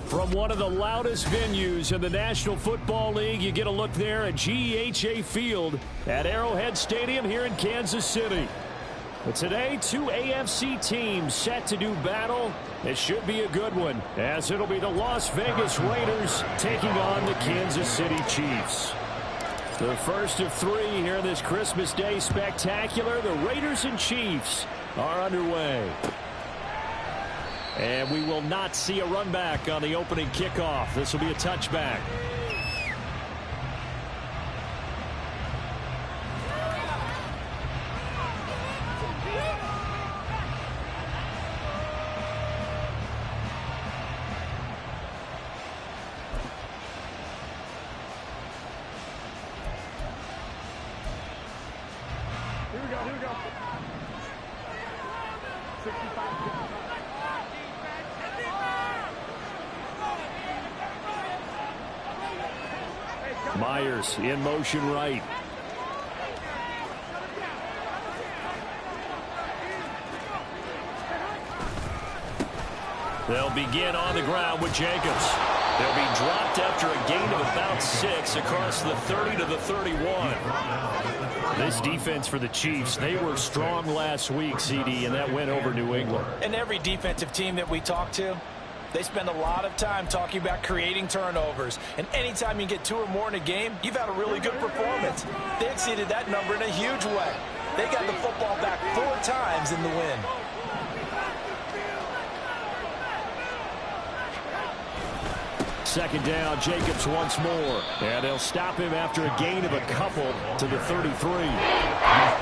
From one of the loudest venues in the National Football League, you get a look there at GEHA Field at Arrowhead Stadium here in Kansas City. But today, two AFC teams set to do battle. It should be a good one, as it'll be the Las Vegas Raiders taking on the Kansas City Chiefs. The first of three here in this Christmas Day spectacular. The Raiders and Chiefs are underway. And we will not see a run back on the opening kickoff. This will be a touchback. Here we go. 65. Myers in motion right. They'll begin on the ground with Jacobs. They'll be dropped after a gain of about 6 across the 30 to the 31. This defense for the Chiefs, they were strong last week, CD, and that went over New England. And every defensive team that we talk to, they spend a lot of time talking about creating turnovers. And anytime you get 2 or more in a game, you've had a really good performance. They exceeded that number in a huge way. They got the football back 4 times in the win. Second down, Jacobs once more. And they'll stop him after a gain of a couple to the 33.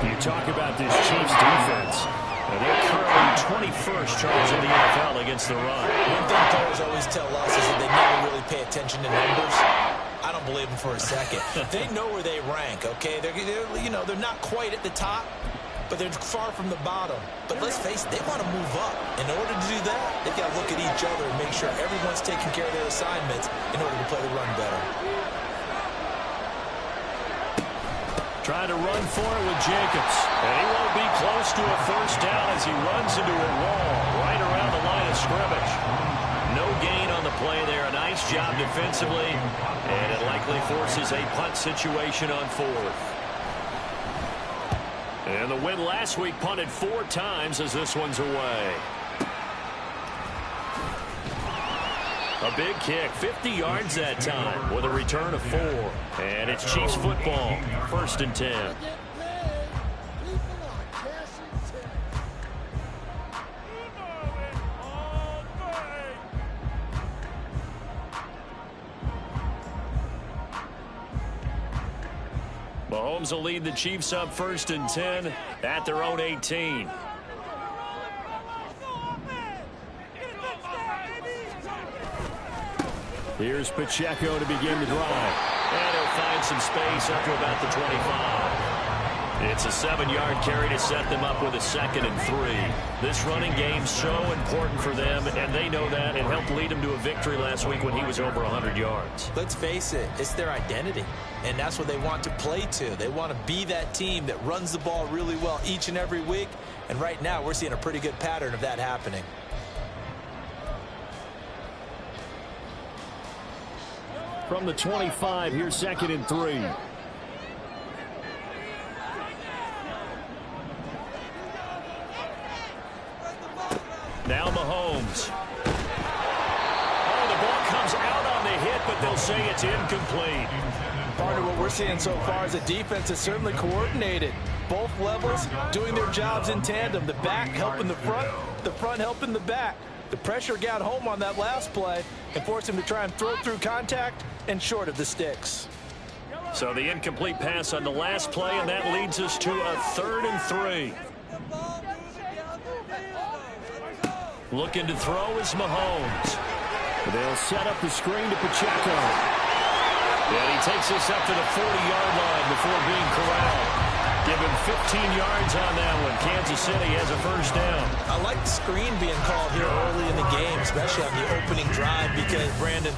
You talk about this Chiefs defense. And they're currently 21st charge in the NFL against the run. One thing players always tell us is that they never really pay attention to numbers. I don't believe them for a second. They know where they rank, okay? They're not quite at the top, but they're far from the bottom. But let's face it, they want to move up. In order to do that, they've got to look at each other and make sure everyone's taking care of their assignments in order to play the run better. Trying to run for it with Jacobs. And he won't be close to a first down as he runs into a wall right around the line of scrimmage. No gain on the play there. A nice job defensively. And it likely forces a punt situation on 4th. And the win last week punted 4 times as this one's away. A big kick, 50 yards that time with a return of 4. And it's Chiefs football, 1st and 10. Mahomes will lead the Chiefs up 1st and 10 at their own 18. Here's Pacheco to begin the drive. And he'll find some space up to about the 25. It's a 7-yard carry to set them up with a 2nd and 3. This running game's so important for them, and they know that. It helped lead them to a victory last week when he was over 100 yards. Let's face it, it's their identity, and that's what they want to play to. They want to be that team that runs the ball really well each and every week, and right now we're seeing a pretty good pattern of that happening. from the 25. Here's 2nd and 3. Now Mahomes. Oh, the ball comes out on the hit, but they'll say it's incomplete. Part of what we're seeing so far is the defense is certainly coordinated. Both levels doing their jobs in tandem. The back helping the front helping the back. The pressure got home on that last play and forced him to try and throw through contact and short of the sticks. So the incomplete pass on the last play, and that leads us to a 3rd and 3. Looking to throw is Mahomes. They'll set up the screen to Pacheco. And he takes us up to the 40-yard line before being corralled. Give him 15 yards on that one. Kansas City has a 1st down. I like the screen being called here early in the game, especially on the opening drive, because, Brandon,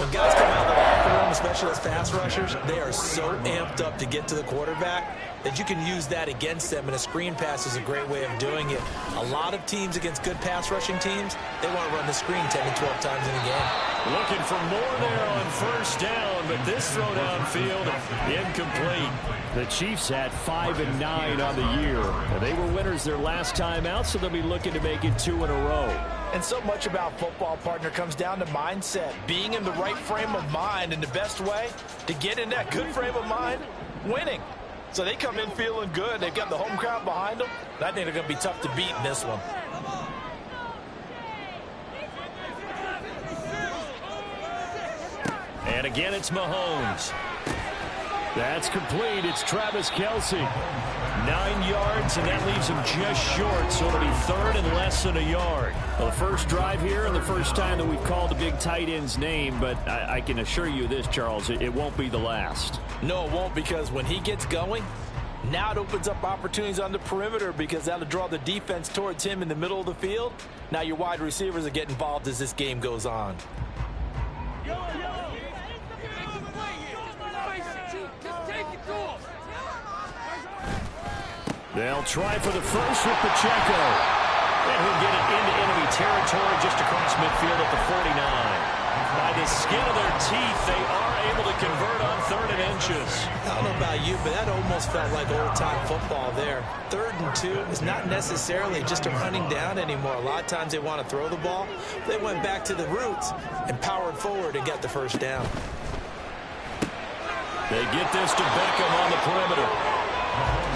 when guys come out of the locker room, especially as pass rushers, they are so amped up to get to the quarterback that you can use that against them, and a screen pass is a great way of doing it. A lot of teams against good pass rushing teams, they want to run the screen 10 to 12 times in a game. Looking for more there on 1st down, but this throw downfield incomplete. The Chiefs had 5 and 9 on the year. They were winners their last time out, so they'll be looking to make it 2 in a row. And so much about football, partner, comes down to mindset. Being in the right frame of mind, and the best way to get in that good frame of mind, winning. So they come in feeling good. They've got the home crowd behind them. And I think they're going to be tough to beat in this one. And again, it's Mahomes. That's complete. It's Travis Kelce. 9 yards, and that leaves him just short, so it'll be 3rd and less than a yard. Well, the first drive here and the first time that we've called a big tight end's name, but I can assure you this, Charles, it won't be the last. No, it won't, because when he gets going, now it opens up opportunities on the perimeter, because that'll draw the defense towards him in the middle of the field. Now your wide receivers are getting involved as this game goes on. They'll try for the first with Pacheco. And he'll get it into enemy territory just across midfield at the 49. By the skin of their teeth, they are able to convert on 3rd and inches. I don't know about you, but that almost felt like old-time football there. 3rd and 2 is not necessarily just a running down anymore. A lot of times they want to throw the ball. They went back to the roots and powered forward and got the 1st down. They get this to Beckham on the perimeter.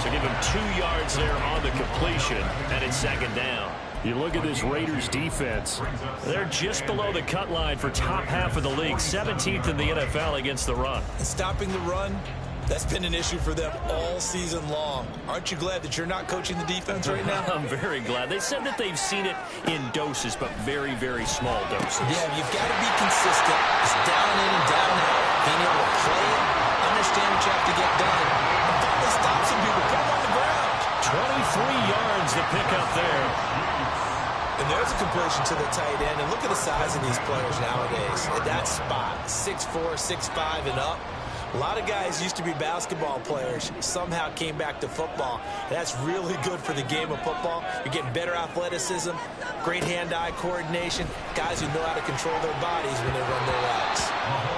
So give him 2 yards there on the completion, and it's 2nd down. You look at this Raiders defense. They're just below the cut line for top half of the league, 17th in the NFL against the run. Stopping the run, that's been an issue for them all season long. Aren't you glad that you're not coaching the defense right now? I'm very glad. They said that they've seen it in doses, but very, very small doses. Yeah, you've got to be consistent. It's down in and down out. Being able to play it, understand what you have to get done. And finally stop some people, put them on the ground. 23 yards to pick up there. And there's a completion to the tight end. And look at the size of these players nowadays. At that spot, 6'4", 6'5", and up. A lot of guys used to be basketball players, somehow came back to football. That's really good for the game of football. You're getting better athleticism, great hand-eye coordination, guys who know how to control their bodies when they run their routes.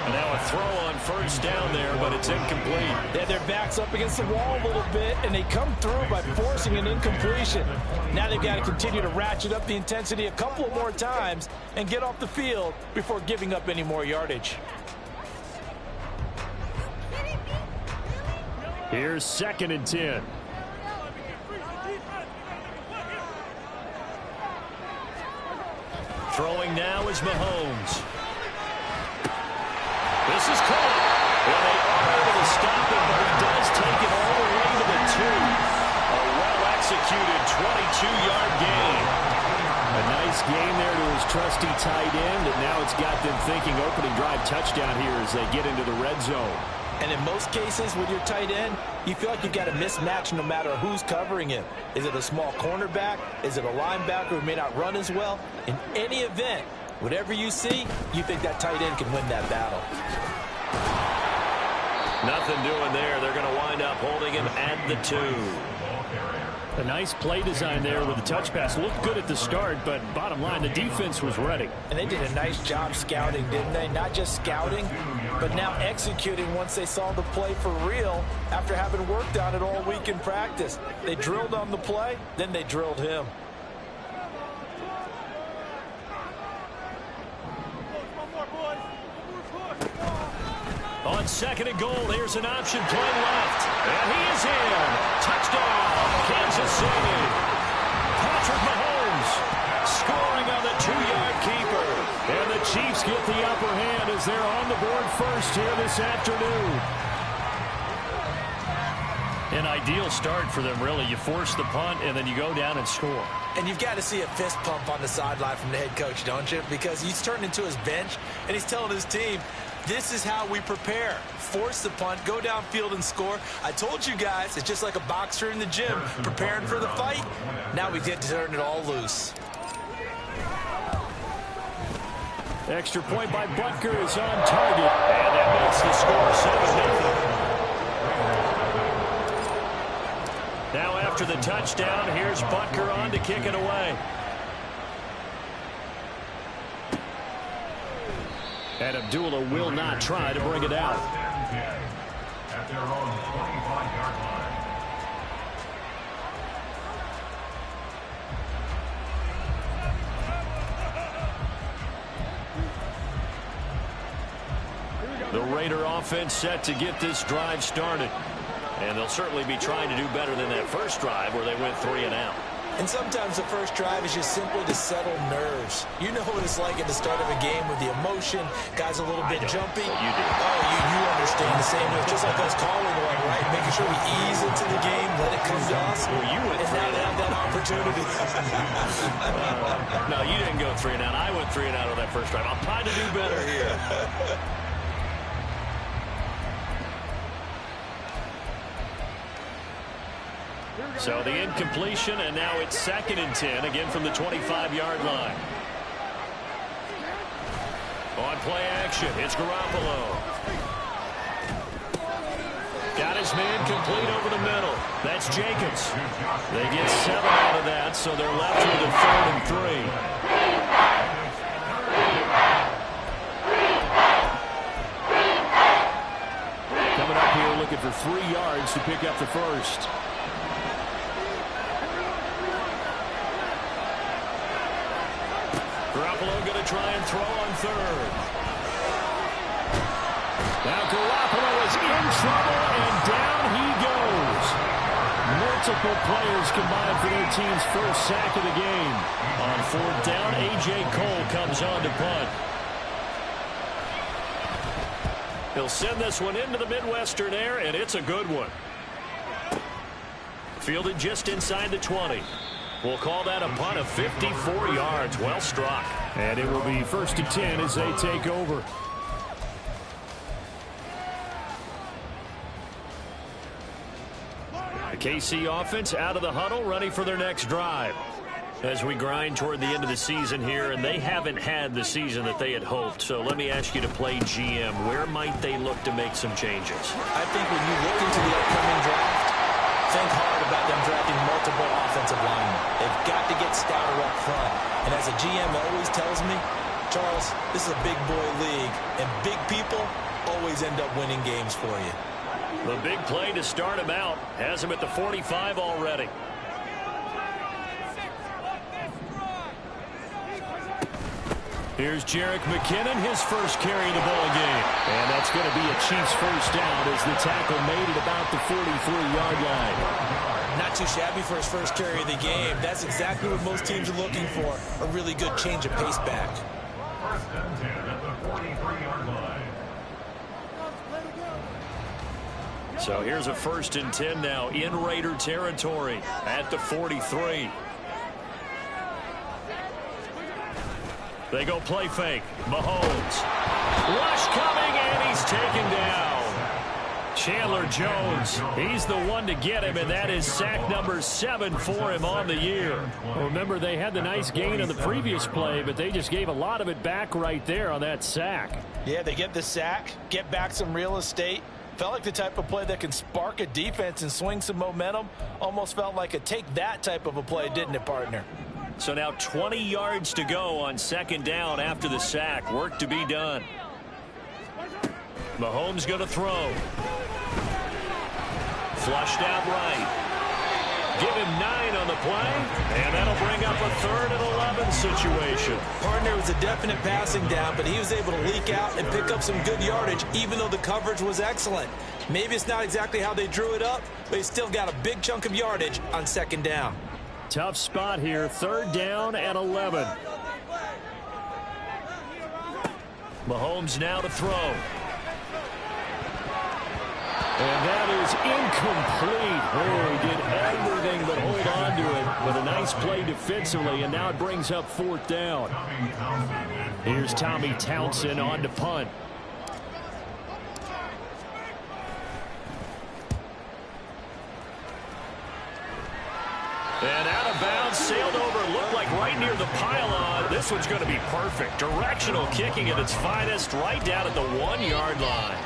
And now a throw on 1st down there, but it's incomplete. They have their backs up against the wall a little bit, and they come through by forcing an incompletion. Now they've got to continue to ratchet up the intensity a couple of more times and get off the field before giving up any more yardage. Here's 2nd and 10. Throwing now is Mahomes. This is caught. Well, they are able to stop him, but he does take it all the way to the 2. A well-executed 22-yard gain. A nice gain there to his trusty tight end, and now it's got them thinking opening drive touchdown here as they get into the red zone. And in most cases with your tight end, you feel like you've got a mismatch no matter who's covering him. Is it a small cornerback? Is it a linebacker who may not run as well? In any event, whatever you see, you think that tight end can win that battle. Nothing doing there. They're going to wind up holding him at the 2. A nice play design there with the touch pass. Looked good at the start, but bottom line, the defense was ready. And they did a nice job scouting, didn't they? Not just scouting, but now executing once they saw the play for real after having worked on it all week in practice. They drilled on the play, then they drilled him. On second and goal, here's an option play left. And he is in. Touchdown, Kansas City. Patrick Mahomes scoring on the 2-yard keeper. And the Chiefs get the upper hand as they're on the board first here this afternoon. An ideal start for them, really. You force the punt, and then you go down and score. And you've got to see a fist pump on the sideline from the head coach, don't you? Because he's turned into his bench, and he's telling his team, this is how we prepare. Force the punt, go downfield and score. I told you guys, it's just like a boxer in the gym, preparing for the fight. Now we get to turn it all loose. Extra point by Butker is on target. And that makes the score 7-0. Now after the touchdown, here's Butker on to kick it away. And Abdullah will not try to bring it out. At their own 25-yard line. The Raider offense set to get this drive started. And they'll certainly be trying to do better than that first drive where they went 3 and out. And sometimes the first drive is just simply to settle nerves. You know what it's like at the start of a game with the emotion, guys a little bit jumpy. You do. Oh, you understand the same. It's just like us calling one, right? Making sure we ease into the game, let it come to us. Well, you went and now they have that opportunity. No, you didn't go 3 and out. I went 3 and out on that first drive. I'm trying to do better here. So the incompletion, and now it's 2nd and 10, again from the 25-yard line. On play action, it's Garoppolo. Got his man complete over the middle. That's Jacobs. They get 7 out of that, so they're left with a 3rd and 3. Coming up here looking for 3 yards to pick up the first. Garoppolo going to try and throw on 3rd. Now Garoppolo is in trouble, and down he goes. Multiple players combined for their team's first sack of the game. On 4th down, A.J. Cole comes on to punt. He'll send this one into the Midwestern air, and it's a good one. Fielded just inside the 20. We'll call that a punt of 54 yards. Well struck. And it will be 1st and 10 as they take over. The KC offense out of the huddle, ready for their next drive. As we grind toward the end of the season here, and they haven't had the season that they had hoped. So let me ask you to play GM. Where might they look to make some changes? I think when you look into the upcoming draft, think hard about them drafting multiple offensive linemen. They've got to get stouter up front. And as a GM always tells me, Charles, this is a big boy league, and big people always end up winning games for you. The big play to start him out has him at the 45 already. Here's Jerick McKinnon, his first carry of the ball game. And that's going to be a Chiefs first down as the tackle made it about the 43-yard line. Not too shabby for his first carry of the game. That's exactly what most teams are looking for. A really good change of pace back. 1st and 10 at the 43-yard line. So here's a 1st and 10 now in Raider territory at the 43. They go play fake. Mahomes. Rush coming, and he's taken down. Chandler Jones, he's the one to get him, and that is sack number 7 for him on the year. Well, remember, they had the nice gain on the previous play, but they just gave a lot of it back right there on that sack. Yeah, they get the sack, get back some real estate. Felt like the type of play that can spark a defense and swing some momentum. Almost felt like a take that type of a play, didn't it, partner? So now 20 yards to go on 2nd down after the sack. Work to be done. Mahomes going to throw. Flushed out right. Give him 9 on the play, and that'll bring up a 3rd and 11 situation. Partner was a definite passing down, but he was able to leak out and pick up some good yardage, even though the coverage was excellent. Maybe it's not exactly how they drew it up, but he still got a big chunk of yardage on 2nd down. Tough spot here, 3rd down and 11. Mahomes now to throw. And that is incomplete. Oh, he did everything but hold on to it. But a nice play defensively, and now it brings up 4th down. Here's Tommy Townsend on to punt. And out of bounds, sailed over, looked like right near the pylon. This one's going to be perfect. Directional kicking at its finest, right down at the 1-yard line.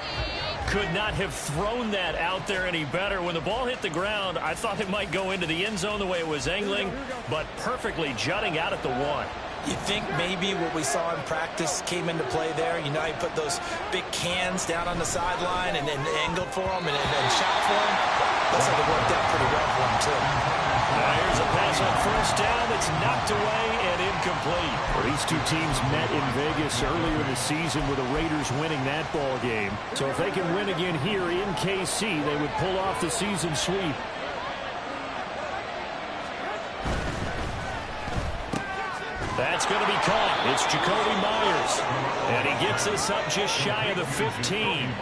Could not have thrown that out there any better. When the ball hit the ground, I thought it might go into the end zone the way it was angling, but perfectly jutting out at the 1. You think maybe what we saw in practice came into play there? You know, he put those big cans down on the sideline and then angled for him and shot for him. Looks like it worked out pretty well for him, too. Now here's a pass on 1st down that's knocked away and incomplete. Well, these two teams met in Vegas earlier this season with the Raiders winning that ball game. So if they can win again here in KC, they would pull off the season sweep. That's going to be caught. It's Jacoby Myers. And he gets this up just shy of the 15.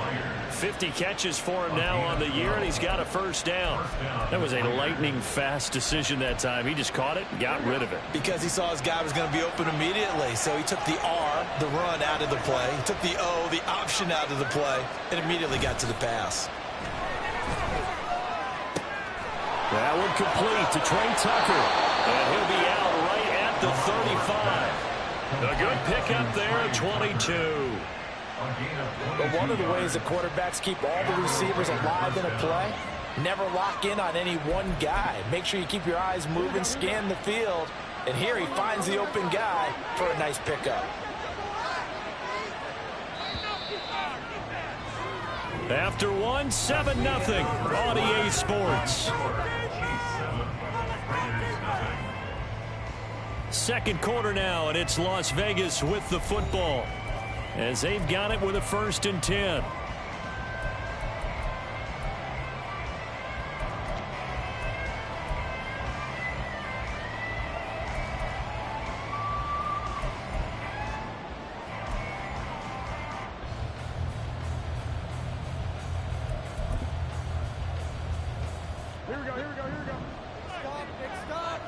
50 catches for him now on the year, and he's got a 1st down. That was a lightning-fast decision that time. He just caught it and got rid of it. Because he saw his guy was going to be open immediately, so he took the R, the run, out of the play. He took the O, the option, out of the play, and immediately got to the pass. That one complete to Trey Tucker, and he'll be out right at the 35. A good pickup there at 22. But one of the ways the quarterbacks keep all the receivers alive in a play, never lock in on any one guy. Make sure you keep your eyes moving, scan the field, and here he finds the open guy for a nice pickup. After 1, 7-0 on EA Sports. 2nd quarter now, and it's Las Vegas with the football, as they've got it with a 1st and 10. Here we go, here we go, here we go. Stop, Nick, stop.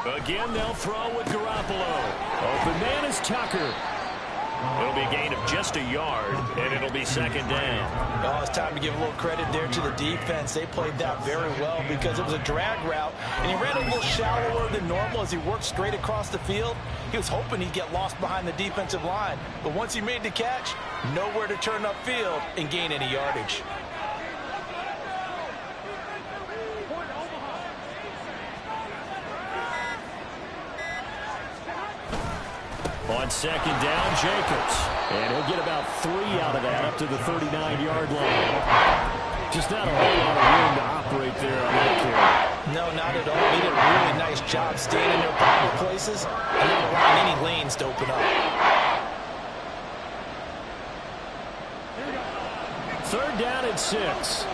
Again, they'll throw with Garoppolo. Open man is Tucker. It'll be a gain of just a yard, and it'll be 2nd down. Oh, it's time to give a little credit there to the defense. They played that very well because it was a drag route, and he ran a little shallower than normal as he worked straight across the field. He was hoping he'd get lost behind the defensive line, but once he made the catch, nowhere to turn upfield and gain any yardage. On 2nd down, Jacobs. And he'll get about 3 out of that up to the 39-yard line. Just not a whole lot of room to operate there on that carry. No, not at all. He did a really nice job staying in their proper places and not allowing any lanes to open up. 3rd down and 6.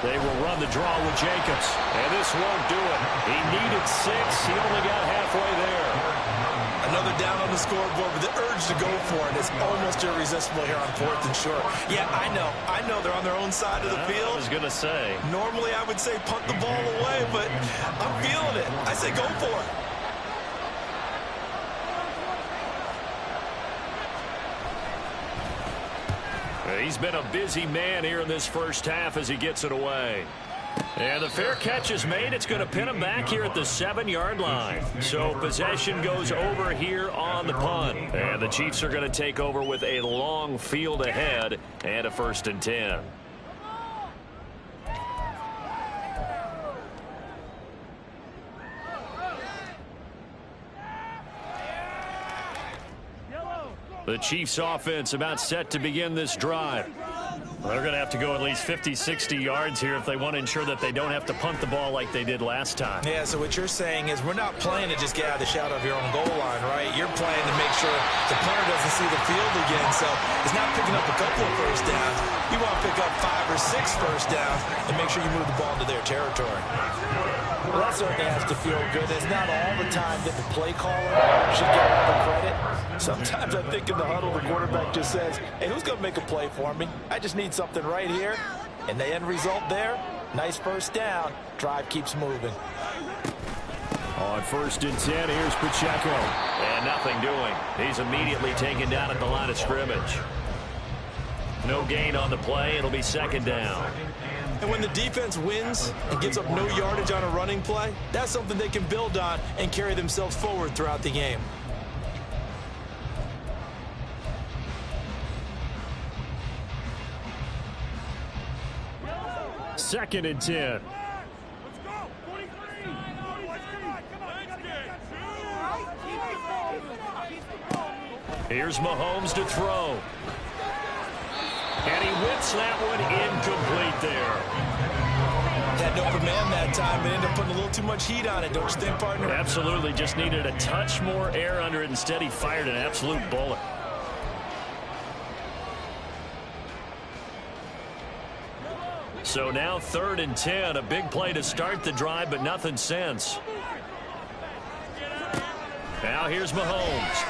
They will run the draw with Jacobs. And this won't do it. He needed 6. He only got halfway there. Another down on the scoreboard with the urge to go for it. It's almost irresistible here on 4th and short. Yeah, I know they're on their own side of the field. I was going to say. Normally I would say punt the ball away, but I'm feeling it. I say go for it. He's been a busy man here in this 1st half as he gets it away. And the fair catch is made. It's going to pin him back here at the 7-yard line. So possession goes over here on the punt. And the Chiefs are going to take over with a long field ahead and a 1st and 10. The Chiefs offense about set to begin this drive. They're going to have to go at least 50, 60 yards here if they want to ensure that they don't have to punt the ball like they did last time. Yeah, so what you're saying is we're not playing to just get out of the shadow of your own goal line, right? You're playing to make sure the punter doesn't see the field again. So it's not picking up a couple of first downs. You want to pick up 5 or 6 first downs and make sure you move the ball into their territory. Well, that certainly has to feel good. It's not all the time that the play caller should get all the credit. Sometimes I think in the huddle, the quarterback just says, hey, who's going to make a play for me? I just need something right here. And the end result there, nice first down. Drive keeps moving. On 1st and 10, here's Pacheco. And nothing doing. He's immediately taken down at the line of scrimmage. No gain on the play. It'll be 2nd down. And when the defense wins and gives up no yardage on a running play, that's something they can build on and carry themselves forward throughout the game. Second and 10. Here's Mahomes to throw. And he whips that one incomplete there. Had no command that time and ended up putting a little too much heat on it, don't you think, partner? Absolutely. Just needed a touch more air under it. Instead, he fired an absolute bullet. So now 3rd and 10. A big play to start the drive, but nothing since. Now here's Mahomes.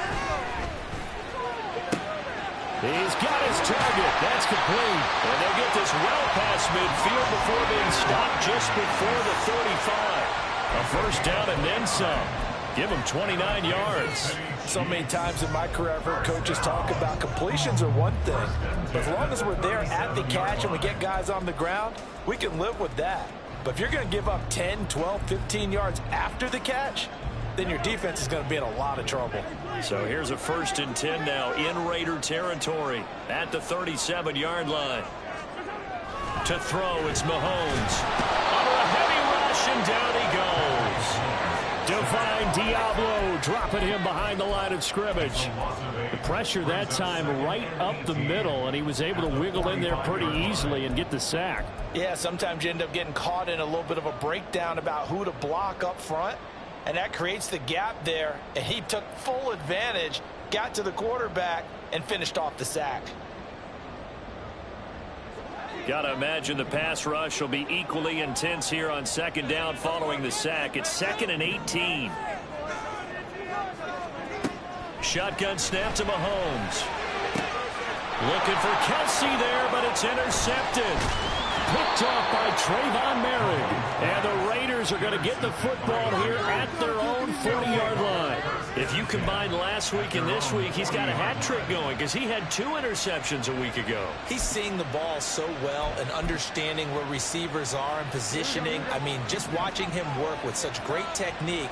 He's got his target. That's complete. And they'll get this well past midfield before being stopped just before the 35. A first down and then some. Give him 29 yards. So many times in my career I've heard coaches talk about completions are one thing. But as long as we're there at the catch and we get guys on the ground, we can live with that. But if you're going to give up 10, 12, 15 yards after the catch, then your defense is going to be in a lot of trouble. So here's a 1st and 10 now in Raider territory at the 37-yard line. To throw, it's Mahomes. Under a heavy rush, and down he goes. Divine Diablo dropping him behind the line of scrimmage. The pressure that time right up the middle, and he was able to wiggle in there pretty easily and get the sack. Yeah, sometimes you end up getting caught in a little bit of a breakdown about who to block up front. And that creates the gap there. And he took full advantage, got to the quarterback, and finished off the sack. Got to imagine the pass rush will be equally intense here on 2nd down following the sack. It's 2nd and 18. Shotgun snap to Mahomes. Looking for Kelsey there, but it's intercepted. Picked off by Trayvon Merrick. And the Raiders are going to get the football here at their own 40-yard line. If you combine last week and this week, he's got a hat trick going because he had 2 interceptions a week ago. He's seeing the ball so well and understanding where receivers are and positioning. I mean, just watching him work with such great technique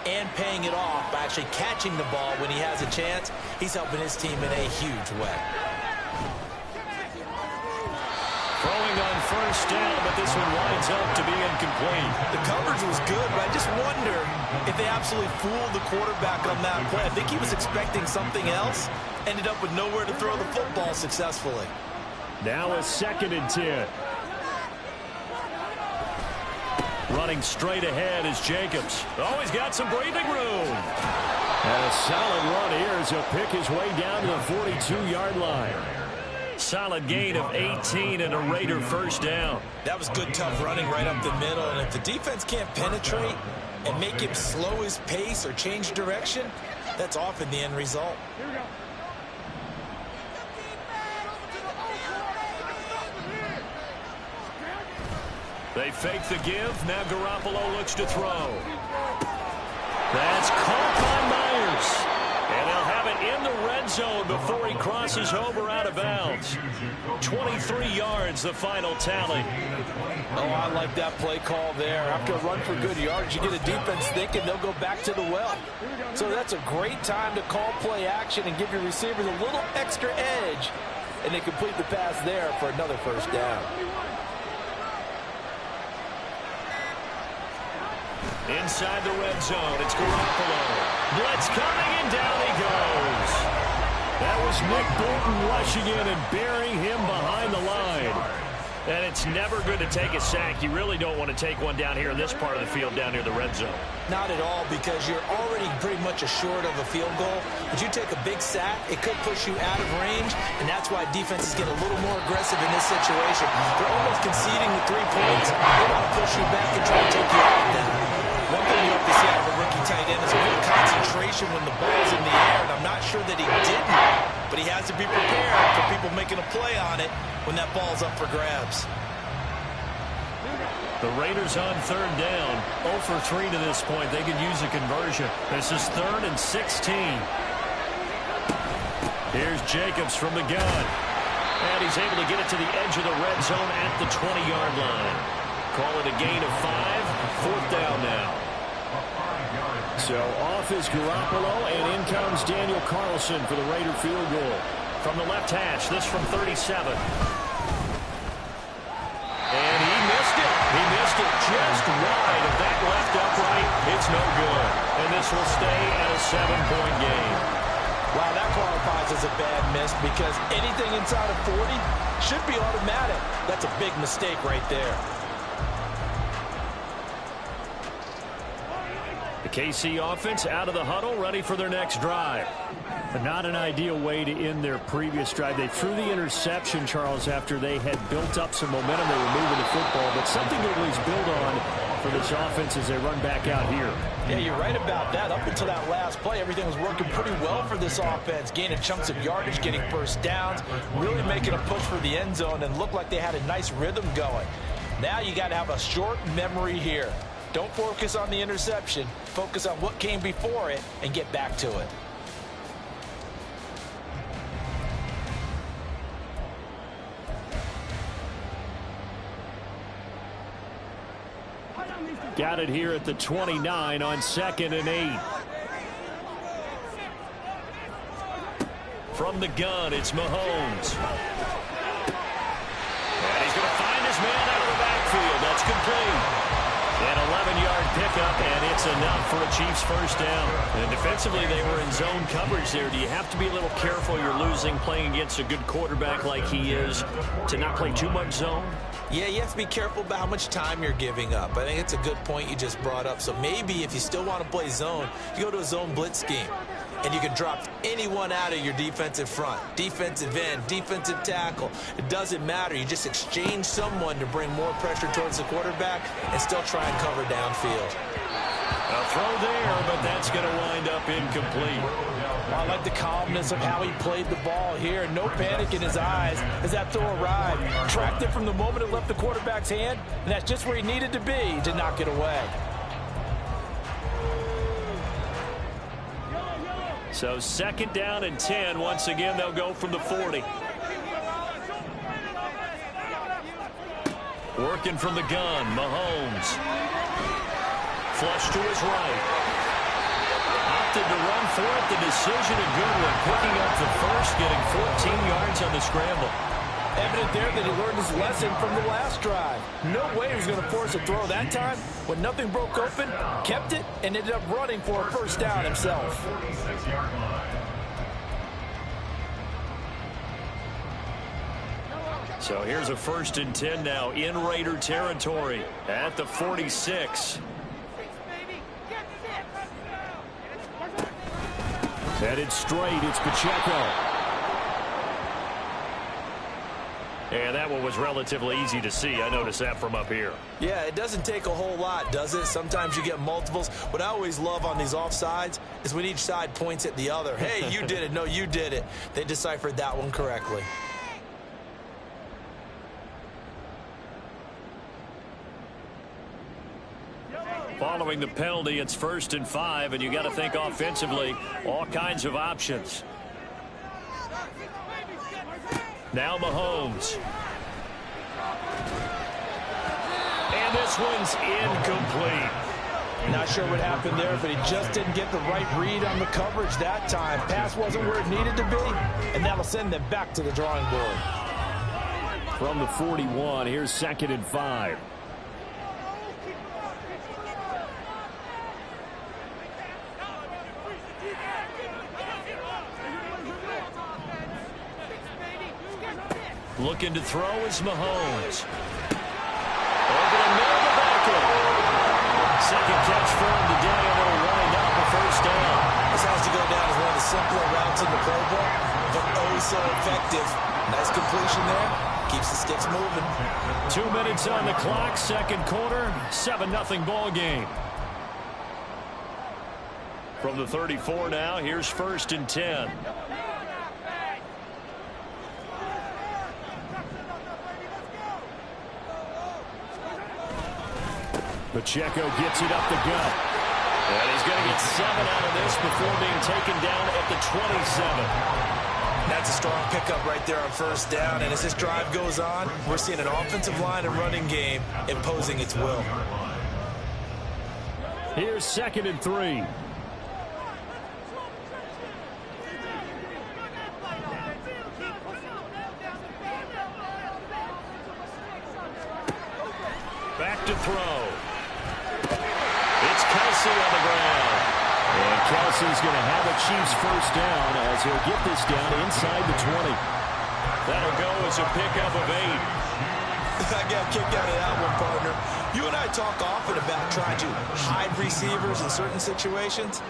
and paying it off by actually catching the ball when he has a chance, he's helping his team in a huge way. Throwing on 1st down, but this one winds up to be incomplete. The coverage was good, but I just wonder if they absolutely fooled the quarterback on that play. I think he was expecting something else, ended up with nowhere to throw the football successfully. Now a 2nd and 10. Running straight ahead is Jacobs. Oh, he's got some breathing room. And a solid run here as he'll pick his way down to the 42-yard line. Solid gain of 18 and a Raider 1st down. That was good, tough running right up the middle. And if the defense can't penetrate and make him slow his pace or change direction, that's often the end result. Here we go. They fake the give. Now Garoppolo looks to throw. That's caught by Myers. And they'll have it in the red zone before he crosses over out of bounds. 23 yards, the final tally. Oh, I like that play call there. After a run for good yards, you get a defense thinking they'll go back to the well. So that's a great time to call play action and give your receivers a little extra edge. And they complete the pass there for another first down. Inside the red zone, it's Garoppolo. Blitz coming, and down he goes. That was Nick Bolton rushing in and burying him behind the line. And it's never good to take a sack. You really don't want to take one down here in this part of the field down near the red zone. Not at all, because you're already pretty much assured of a field goal. But you take a big sack, it could push you out of range, and that's why defenses get a little more aggressive in this situation. They're almost conceding the 3 points. They want to push you back and try to take you out of them. One thing you have to see out of a rookie tight end is a real concentration when the ball's in the air, and I'm not sure that he didn't, but he has to be prepared for people making a play on it when that ball's up for grabs. The Raiders on third down, 0 for 3 to this point. They could use a conversion. This is 3rd and 16. Here's Jacobs from the gun, and he's able to get it to the edge of the red zone at the 20-yard line. Call it a gain of 5, 4th down now. So off is Garoppolo, and in comes Daniel Carlson for the Raider field goal. From the left hash, this from 37. And he missed it. He missed it just wide of that left upright. It's no good. And this will stay at a 7-point game. Wow, that qualifies as a bad miss because anything inside of 40 should be automatic. That's a big mistake right there. The KC offense out of the huddle, ready for their next drive. But not an ideal way to end their previous drive. They threw the interception, Charles, after they had built up some momentum. They were moving the football, but something to at least build on for this offense as they run back out here. Yeah, you're right about that. Up until that last play, everything was working pretty well for this offense, gaining chunks of yardage, getting first downs, really making a push for the end zone, and looked like they had a nice rhythm going. Now you got to have a short memory here. Don't focus on the interception. Focus on what came before it and get back to it. Got it here at the 29 on 2nd and 8. From the gun, it's Mahomes. And he's going to find his man out of the backfield. That's complete. An 11-yard pickup, and it's enough for a Chiefs first down. And defensively, they were in zone coverage there. Do you have to be a little careful? You're losing playing against a good quarterback like he is to not play too much zone? Yeah, you have to be careful about how much time you're giving up. I think it's a good point you just brought up. So maybe if you still want to play zone, you go to a zone blitz scheme. And you can drop anyone out of your defensive front. Defensive end, defensive tackle. It doesn't matter. You just exchange someone to bring more pressure towards the quarterback and still try and cover downfield. A throw there, but that's going to wind up incomplete. I like the calmness of how he played the ball here. No panic in his eyes as that throw arrived. Tracked it from the moment it left the quarterback's hand, and that's just where he needed to be to knock it away. So 2nd down and 10. Once again, they'll go from the 40. Working from the gun, Mahomes. Flush to his right. Opted to run for it. The decision a good one. Picking up the first, getting 14 yards on the scramble. Evident there that he learned his lesson from the last drive. No way he was going to force a throw that time. When nothing broke open, kept it, and ended up running for a first down himself. So here's a 1st and 10 now in Raider territory at the 46. Headed straight, it's Pacheco. And that one was relatively easy to see. I noticed that from up here. Yeah, it doesn't take a whole lot, does it? Sometimes you get multiples. What I always love on these offsides is when each side points at the other. Hey, you did it. No, you did it. They deciphered that one correctly. Following the penalty, it's 1st and 5, and you got to think offensively, all kinds of options. Now Mahomes. And this one's incomplete. Not sure what happened there, but he just didn't get the right read on the coverage that time. Pass wasn't where it needed to be, and that'll send them back to the drawing board. From the 41, here's 2nd and 5. Looking to throw is Mahomes. Over the middle of the bucket. Second catch for him today, and it'll wind up a 1st down. This has to go down as one of the simpler routes in the playbook, but oh so effective. Nice completion there. Keeps the sticks moving. 2 minutes on the clock, 2nd quarter, 7-0 ball game. From the 34 now, here's 1st and 10. Pacheco gets it up the gut. And he's going to get 7 out of this before being taken down at the 27. That's a strong pickup right there on 1st down. And as this drive goes on, we're seeing an offensive line and running game imposing its will. Here's 2nd and 3. Back to throw. It's Kelsey on the ground. And Kelsey's going to have a Chiefs 1st down as he'll get this down inside the 20. That'll go as a pickup of 8. I got a kick out of that one, partner. You and I talk often about trying to hide receivers in certain situations,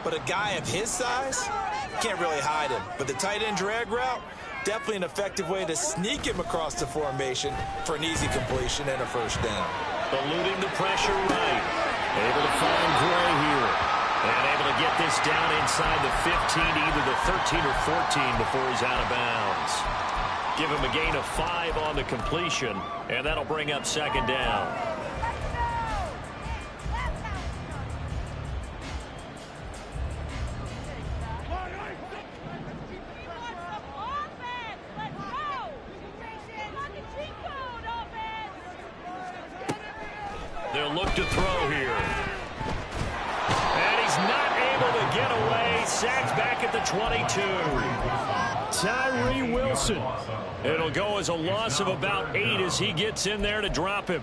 but a guy of his size, can't really hide him. But the tight end drag route, definitely an effective way to sneak him across the formation for an easy completion and a 1st down. Eluding the pressure right. Able to find Gray here. And able to get this down inside the 15, either the 13 or 14 before he's out of bounds. Give him a gain of 5 on the completion, and that'll bring up 2nd down. They'll look to throw here. And he's not able to get away. Sacked back at the 22. Tyree Wilson. It'll go as a loss of about 8 as he gets in there to drop him.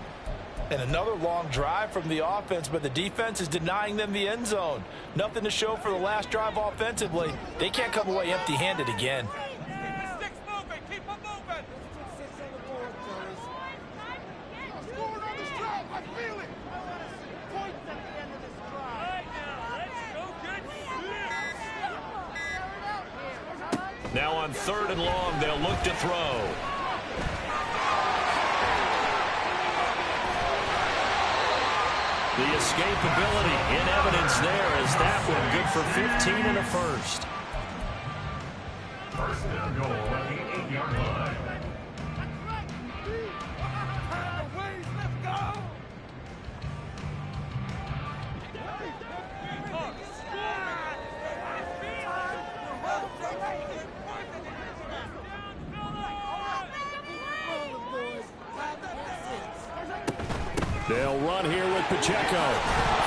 And another long drive from the offense, but the defense is denying them the end zone. Nothing to show for the last drive offensively. They can't come away empty-handed again. Now on 3rd and long, they'll look to throw. The escapability in evidence there as that one good for 15 and a 1st. 1st and goal at the 8-yard line. They'll run here with Pacheco.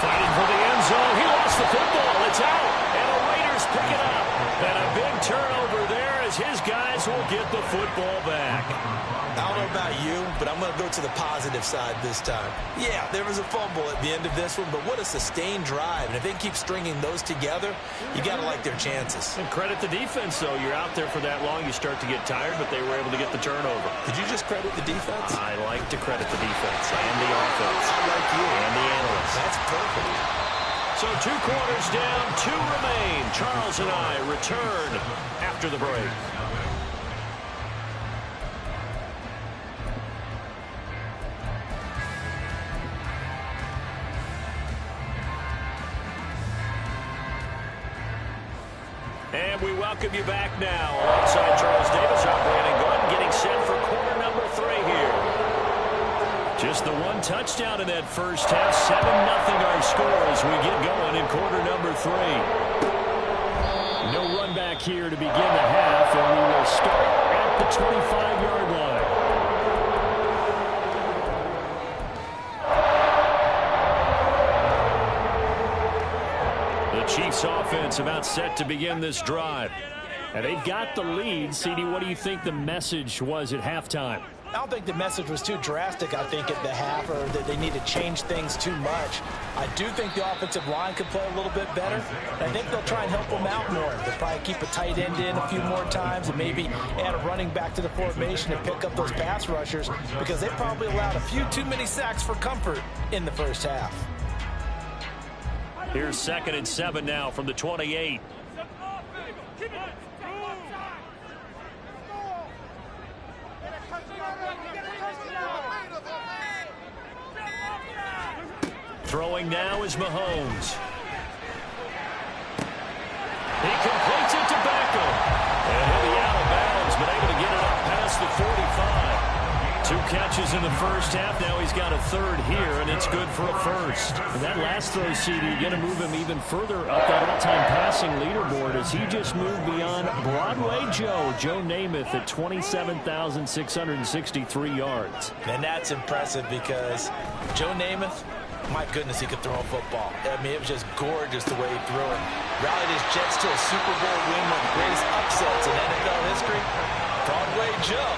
Fighting for the end zone. He lost the football. It's out. And the Raiders pick it up. And a big turnover there as his guys will get the football back. I don't know about you, but I'm going to go to the positive side this time. Yeah, there was a fumble at the end of this one, but what a sustained drive. And if they keep stringing those together, you got to like their chances. And credit the defense, though. You're out there for that long, you start to get tired, but they were able to get the turnover. Did you just credit the defense? I like to credit the defense and the offense. I like you. And the analysts. That's perfect. So 2 quarters down, 2 remain. Charles and I return after the break. And we welcome you back now. Alongside Charles Davis, I'm Brandon Gordon, getting set for quarter number 3 here. Just the one touchdown in that first half. 7-0 our score as we get going in quarter number 3. No run back here to begin the half, and we will start at the 25-yard line. The Chiefs offense about set to begin this drive. And they've got the lead. CD, what do you think the message was at halftime? I don't think the message was too drastic, I think, at the half, or that they need to change things too much. I do think the offensive line could play a little bit better. I think they'll try and help them out more. They'll probably keep a tight end in a few more times and maybe add a running back to the formation and pick up those pass rushers, because they probably allowed a few too many sacks for comfort in the first half. Here's 2nd and 7 now from the 28. Throwing now is Mahomes. He completes it to Beckham. And he'll be out of bounds, but able to get it up past the 45. 2 catches in the first half. Now he's got a third here, and it's good for a first. And that last throw, CD, going to move him even further up that all-time passing leaderboard as he just moved beyond Broadway Joe Namath at 27,663 yards. And that's impressive because Joe Namath, my goodness, he could throw a football. I mean, it was just gorgeous the way he threw it. Rallied his Jets to a Super Bowl win, one of the greatest upsets in NFL history. Broadway Joe,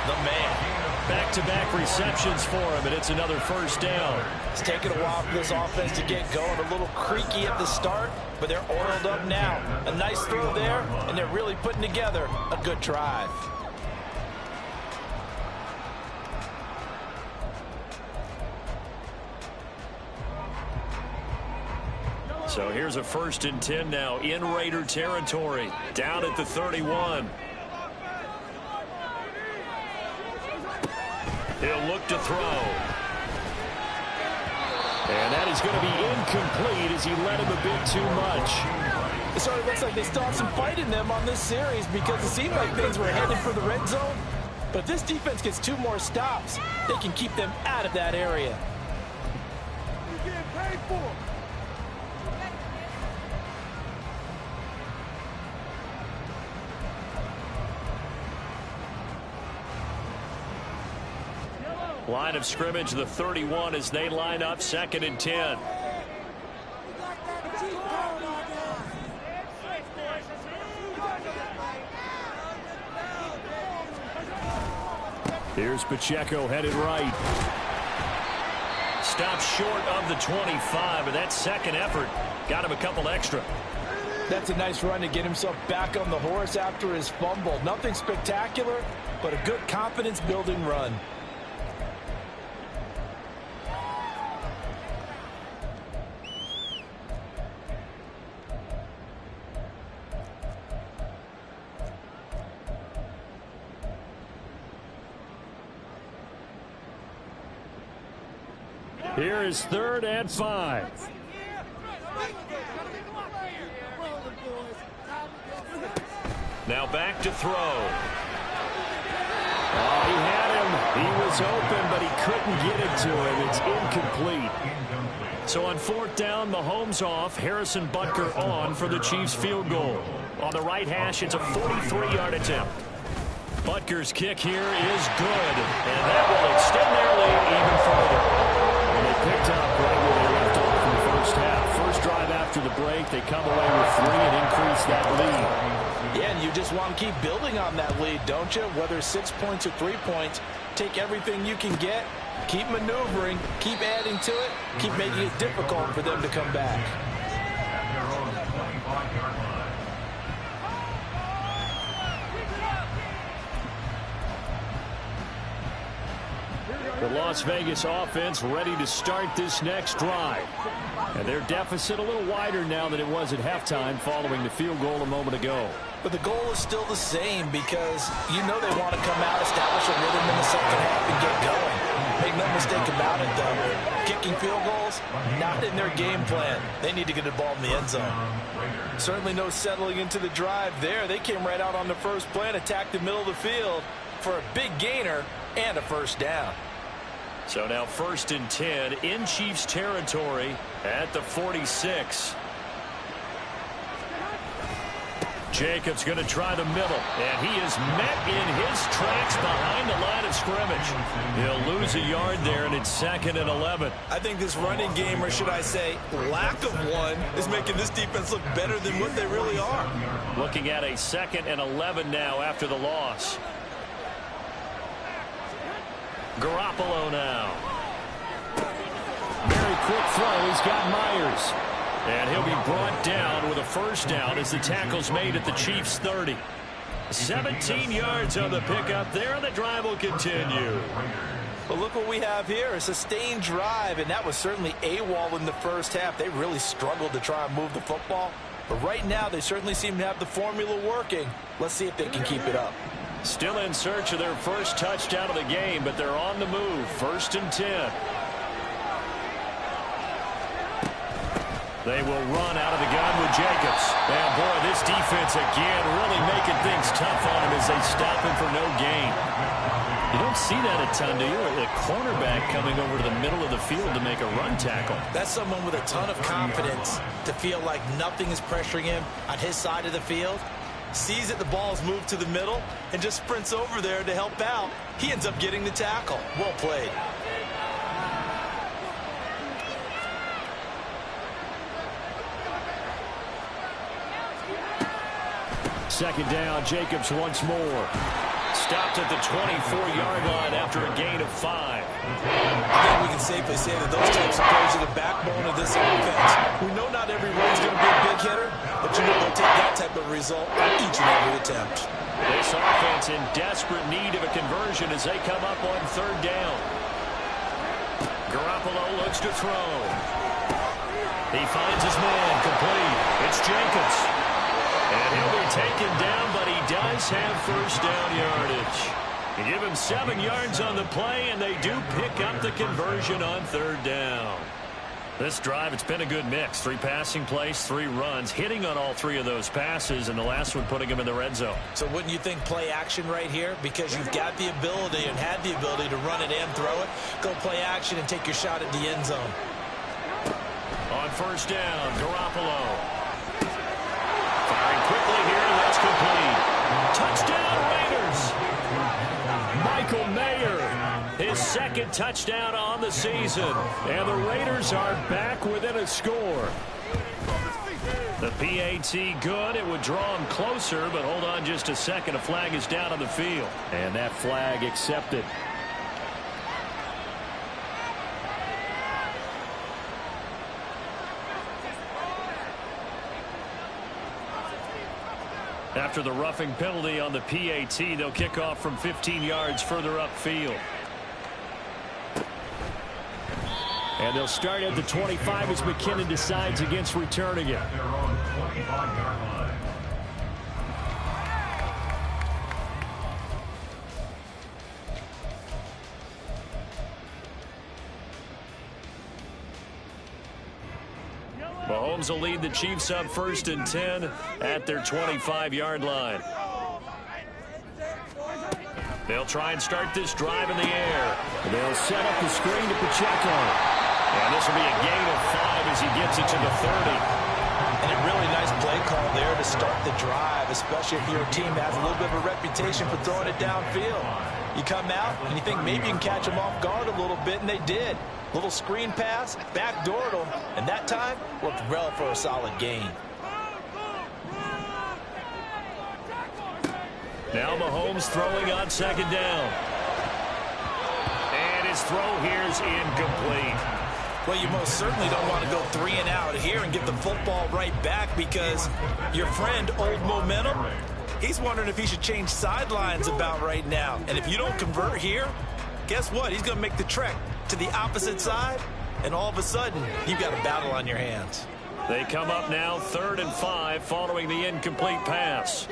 the man. Back-to-back receptions for him, and it's another first down. It's taken a while for this offense to get going. A little creaky at the start, but they're oiled up now. A nice throw there, and they're really putting together a good drive. So here's a 1st and 10 now in Raider territory, down at the 31. He'll look to throw. And that is going to be incomplete as he led him a bit too much. So it looks like they still have some fight in them on this series, because it seemed like things were headed for the red zone. But if this defense gets 2 more stops, they can keep them out of that area. You're getting paid for. Line of scrimmage, the 31, as they line up 2nd and 10. Here's Pacheco headed right. Stopped short of the 25, but that second effort got him a couple extra. That's a nice run to get himself back on the horse after his fumble. Nothing spectacular, but a good confidence-building run. Here is 3rd and 5. Now back to throw. Oh, he had him. He was open, but he couldn't get it to him. It's incomplete. So on 4th down, Mahomes off. Harrison Butker on for the Chiefs field goal. On the right hash, it's a 43-yard attempt. Butker's kick here is good, and that will extend their lead even further. And they picked up right where they left off in the first half. First drive after the break, they come away with 3 and increase that lead. Yeah, and you just want to keep building on that lead, don't you? Whether 6 points or 3 points, take everything you can get, keep maneuvering, keep adding to it, keep making it difficult for them to come back. At their own 25-yard line. The Las Vegas offense ready to start this next drive. And their deficit a little wider now than it was at halftime following the field goal a moment ago. But the goal is still the same, because you know they want to come out, establish a rhythm in the second half, and get going. Make no mistake about it, though. Kicking field goals, not in their game plan. They need to get the ball in the end zone. Certainly no settling into the drive there. They came right out on the first play and attacked the middle of the field for a big gainer and a first down. So now 1st and 10 in Chiefs territory at the 46. Jacobs going to try the middle, and he is met in his tracks behind the line of scrimmage. He'll lose a yard there, and it's 2nd and 11. I think this running game, or should I say lack of one, is making this defense look better than what they really are. Looking at a 2nd and 11 now after the loss. Garoppolo now. Very quick throw. He's got Myers. And he'll be brought down with a 1st down as the tackle's made at the Chiefs' 30. 17 yards on the pickup there, and the drive will continue. But look what we have here, a sustained drive, and that was certainly AWOL in the first half. They really struggled to try and move the football. But right now, they certainly seem to have the formula working. Let's see if they can keep it up. Still in search of their first touchdown of the game, but they're on the move. 1st and 10. They will run out of the gun with Jacobs. And, boy, this defense again really making things tough on him as they stop him for no gain. You don't see that a ton, do you? The cornerback coming over to the middle of the field to make a run tackle. That's someone with a ton of confidence to feel like nothing is pressuring him on his side of the field. Sees that the ball's moved to the middle and just sprints over there to help out. He ends up getting the tackle. Well played. Second down, Jacobs once more. Stopped at the 24-yard line after a gain of 5. I think we can safely say that those types of plays are the backbone of this offense. We know not every run's going to be a big hitter, but you know they'll take that type of result on each and every attempt. This offense in desperate need of a conversion as they come up on 3rd down. Garoppolo looks to throw. He finds his man complete. It's Jacobs. And he'll be taken down, but he does have 1st down yardage. You give him 7 yards on the play, and they do pick up the conversion on 3rd down. This drive, it's been a good mix. 3 passing plays, 3 runs, hitting on all 3 of those passes, and the last one putting him in the red zone. So wouldn't you think play action right here? Because you've got the ability and had the ability to run it and throw it. Go play action and take your shot at the end zone. On 1st down, Garoppolo. Firing quickly here, and that's complete. Touchdown, Raiders! Michael Mayer, his 2nd touchdown on the season. And the Raiders are back within a score. The PAT good. It would draw him closer, but hold on just a second. A flag is down on the field. And that flag accepted. After the roughing penalty on the PAT, they'll kick off from 15 yards further upfield. And they'll start at the 25 as McKinnon decides against returning it. Their own 25-yard line. Mahomes will lead the Chiefs up 1st and 10 at their 25-yard line. They'll try and start this drive in the air. They'll set up the screen to Pacheco. And this will be a gain of 5 as he gets it to the 30. And a really nice play call there to start the drive, especially if your team has a little bit of a reputation for throwing it downfield. You come out and you think maybe you can catch them off guard a little bit, and they did. Little screen pass, backdoored them, and that time worked well for a solid gain. Now Mahomes throwing on 2nd down. And his throw here is incomplete. Well, you most certainly don't want to go 3 and out here and get the football right back, because your friend, Old Momentum, he's wondering if he should change sidelines about right now. And if you don't convert here, guess what? He's going to make the trek to the opposite side, and all of a sudden, you've got a battle on your hands. They come up now 3rd and 5 following the incomplete pass.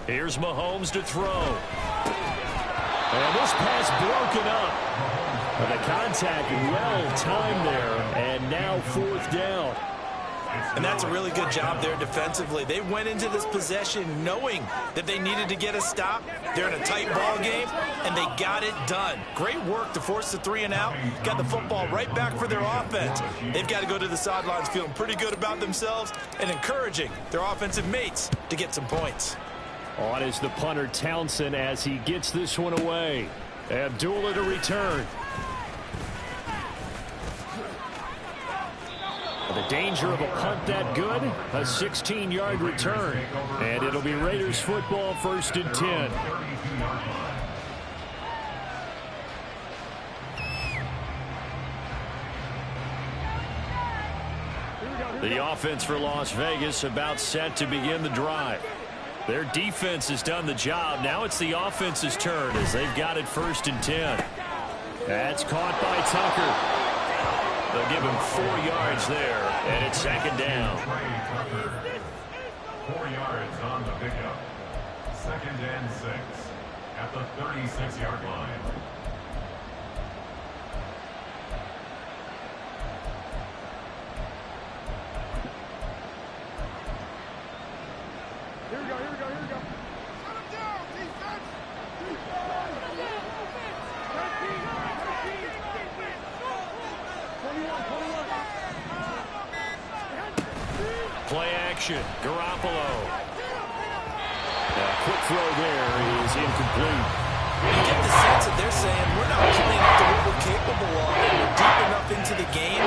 Here's Mahomes to throw. And this pass broken up. And the contact well timed there, and now 4th down. And that's a really good job there defensively. They went into this possession knowing that they needed to get a stop. They're in a tight ball game, and they got it done. Great work to force the 3 and out. Got the football right back for their offense. They've got to go to the sidelines feeling pretty good about themselves and encouraging their offensive mates to get some points. On is the punter Townsend as he gets this one away. Abdullah to return. The danger of a punt that good, a 16-yard return. And it'll be Raiders football, 1st and 10. The offense for Las Vegas about set to begin the drive. Their defense has done the job. Now it's the offense's turn as they've got it 1st and 10. That's caught by Tucker. They'll give him 4 yards there, and it's 2nd down. 4 yards on the pickup. 2nd and 6 at the 36-yard line. Here we go, here we go, here we go. Shut him down, defense! Play action, Garoppolo. Quick throw there is incomplete. You get the sense that they're saying we're not playing up to what we're capable of, and we're deep enough into the game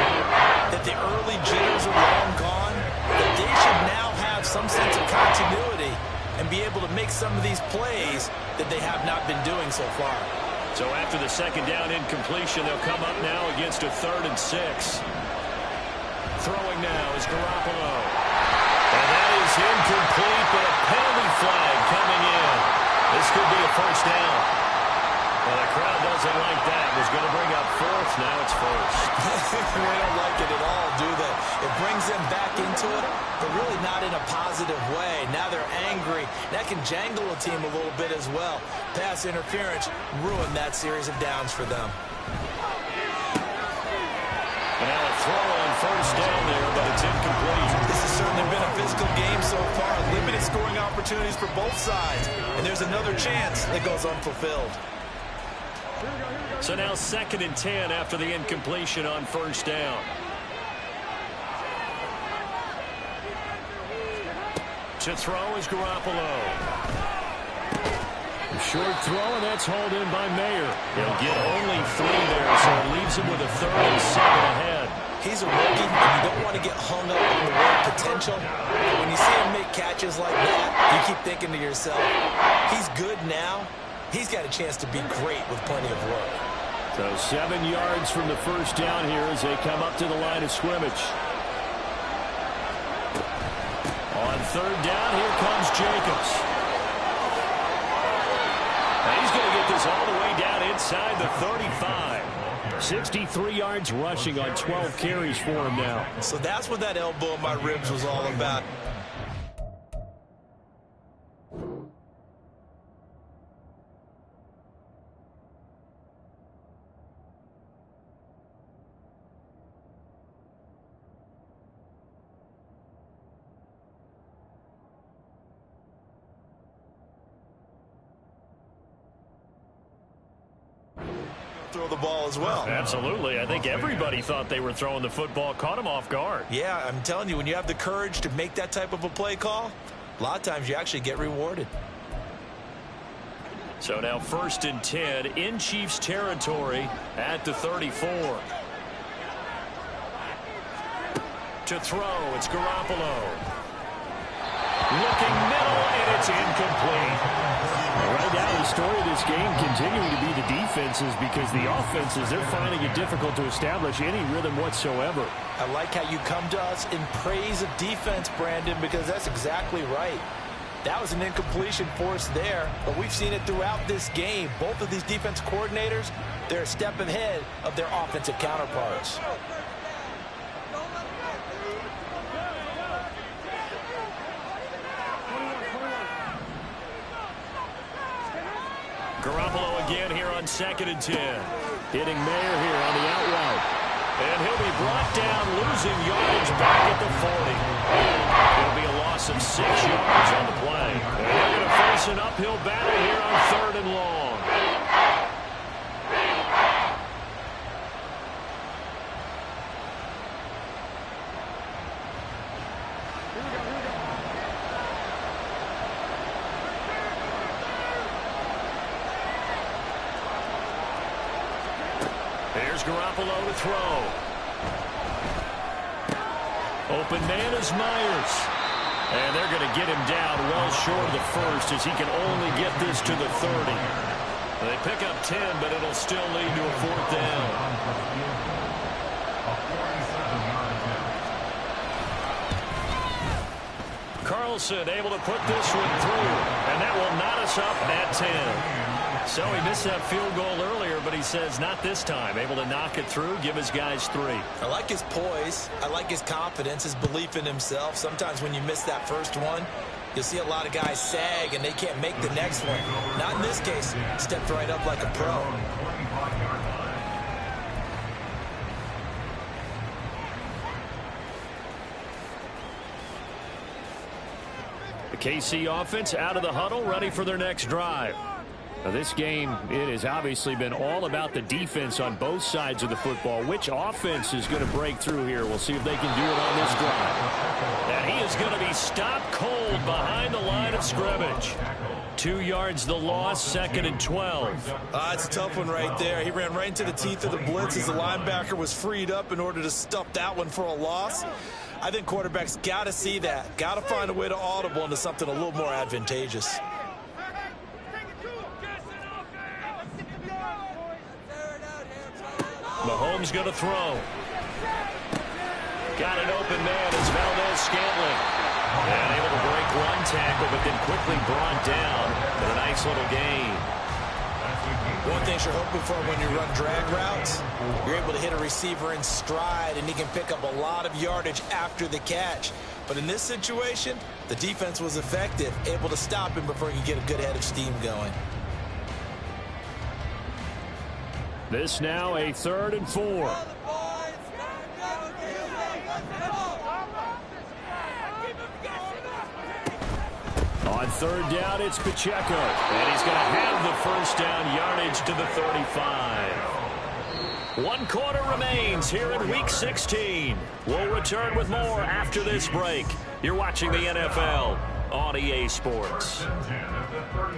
that the early jitters are long gone, that they should now have some sense of continuity and be able to make some of these plays that they have not been doing so far. So after the 2nd down incompletion, they'll come up now against a 3rd and 6. Throwing now is Garoppolo. And that is incomplete, but a penalty flag coming in. This could be a 1st down. Well, the crowd doesn't like that. It was going to bring up 4th. Now it's 1st. They don't like it at all, do they? It brings them back into it, but really not in a positive way. Now they're angry. That can jangle a team a little bit as well. Pass interference ruined that series of downs for them. And now a throw on 1st down there, but it's incomplete. This has certainly been a physical game so far. Limited scoring opportunities for both sides. And there's another chance that goes unfulfilled. So now 2nd and 10 after the incompletion on 1st down. To throw is Garoppolo. Short throw, and that's hauled in by Mayer. He'll get only 3 there, so it leaves him with a 3rd and 7 ahead. He's a rookie, and you don't want to get hung up on the word potential. But when you see him make catches like that, you keep thinking to yourself, he's good now. He's got a chance to be great with plenty of work. So 7 yards from the 1st down here as they come up to the line of scrimmage. On 3rd down, here comes Jacobs. And he's going to get this all the way down inside the 35. 63 yards rushing on 12 carries for him now. So that's what that elbow in my ribs was all about. Throw the ball as well. Absolutely. I think everybody thought they were throwing the football, caught him off guard. Yeah, I'm telling you, when you have the courage to make that type of a play call, a lot of times you actually get rewarded. So now 1st and 10 in Chiefs territory at the 34. To throw, it's Garoppolo. Looking middle, and it's incomplete. Right now, the story of this game continuing to be the defenses, because the offenses, they're finding it difficult to establish any rhythm whatsoever. I like how you come to us in praise of defense, Brandon, because that's exactly right. That was an incompletion forced there, but we've seen it throughout this game. Both of these defense coordinators, they're a step ahead of their offensive counterparts. Garoppolo again here on 2nd and 10. Hitting Mayer here on the out route. And he'll be brought down, losing yardage back at the 40. It'll be a loss of 6 yards on the play. And they're going to face an uphill battle here on 3rd and long. Here's Garoppolo to throw. Open man is Myers. And they're going to get him down well short of the first as he can only get this to the 30. They pick up 10, but it'll still lead to a 4th down. Carlson able to put this one through, and that will knot us up at 10. So he missed that field goal earlier, but he says not this time. Able to knock it through, give his guys 3. I like his poise. I like his confidence, his belief in himself. Sometimes when you miss that first one, you'll see a lot of guys sag and they can't make the next one. Not in this case. Stepped right up like a pro. The KC offense out of the huddle, ready for their next drive. Now this game, it has obviously been all about the defense on both sides of the football. Which offense is going to break through here? We'll see if they can do it on this drive. And he is going to be stopped cold behind the line of scrimmage. 2 yards the loss, 2nd and 12. It's a tough one right there. He ran right into the teeth of the blitz as the linebacker was freed up in order to stuff that one for a loss. I think quarterbacks got to see that. Got to find a way to audible into something a little more advantageous. Mahomes going to throw. Got an open man as Valdez-Scantling. And able to break one tackle, but then quickly brought down. But a nice little gain. One thing you're hoping for when you run drag routes, you're able to hit a receiver in stride, and he can pick up a lot of yardage after the catch. But in this situation, the defense was effective, able to stop him before he could get a good head of steam going. This now a 3rd and 4. On 3rd down, it's Pacheco. And he's going to have the first down yardage to the 35. 1 quarter remains here in Week 16. We'll return with more after this break. You're watching the NFL on EA Sports.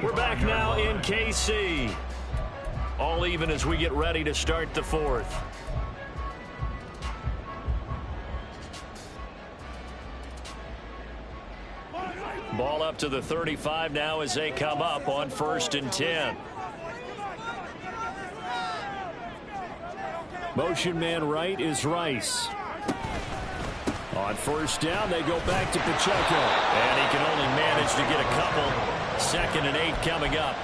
We're back now in KC. All even as we get ready to start the 4th. Ball up to the 35 now as they come up on 1st and 10. Motion man right is Rice. On 1st down, they go back to Pacheco. And he can only manage to get a couple. 2nd and 8 coming up.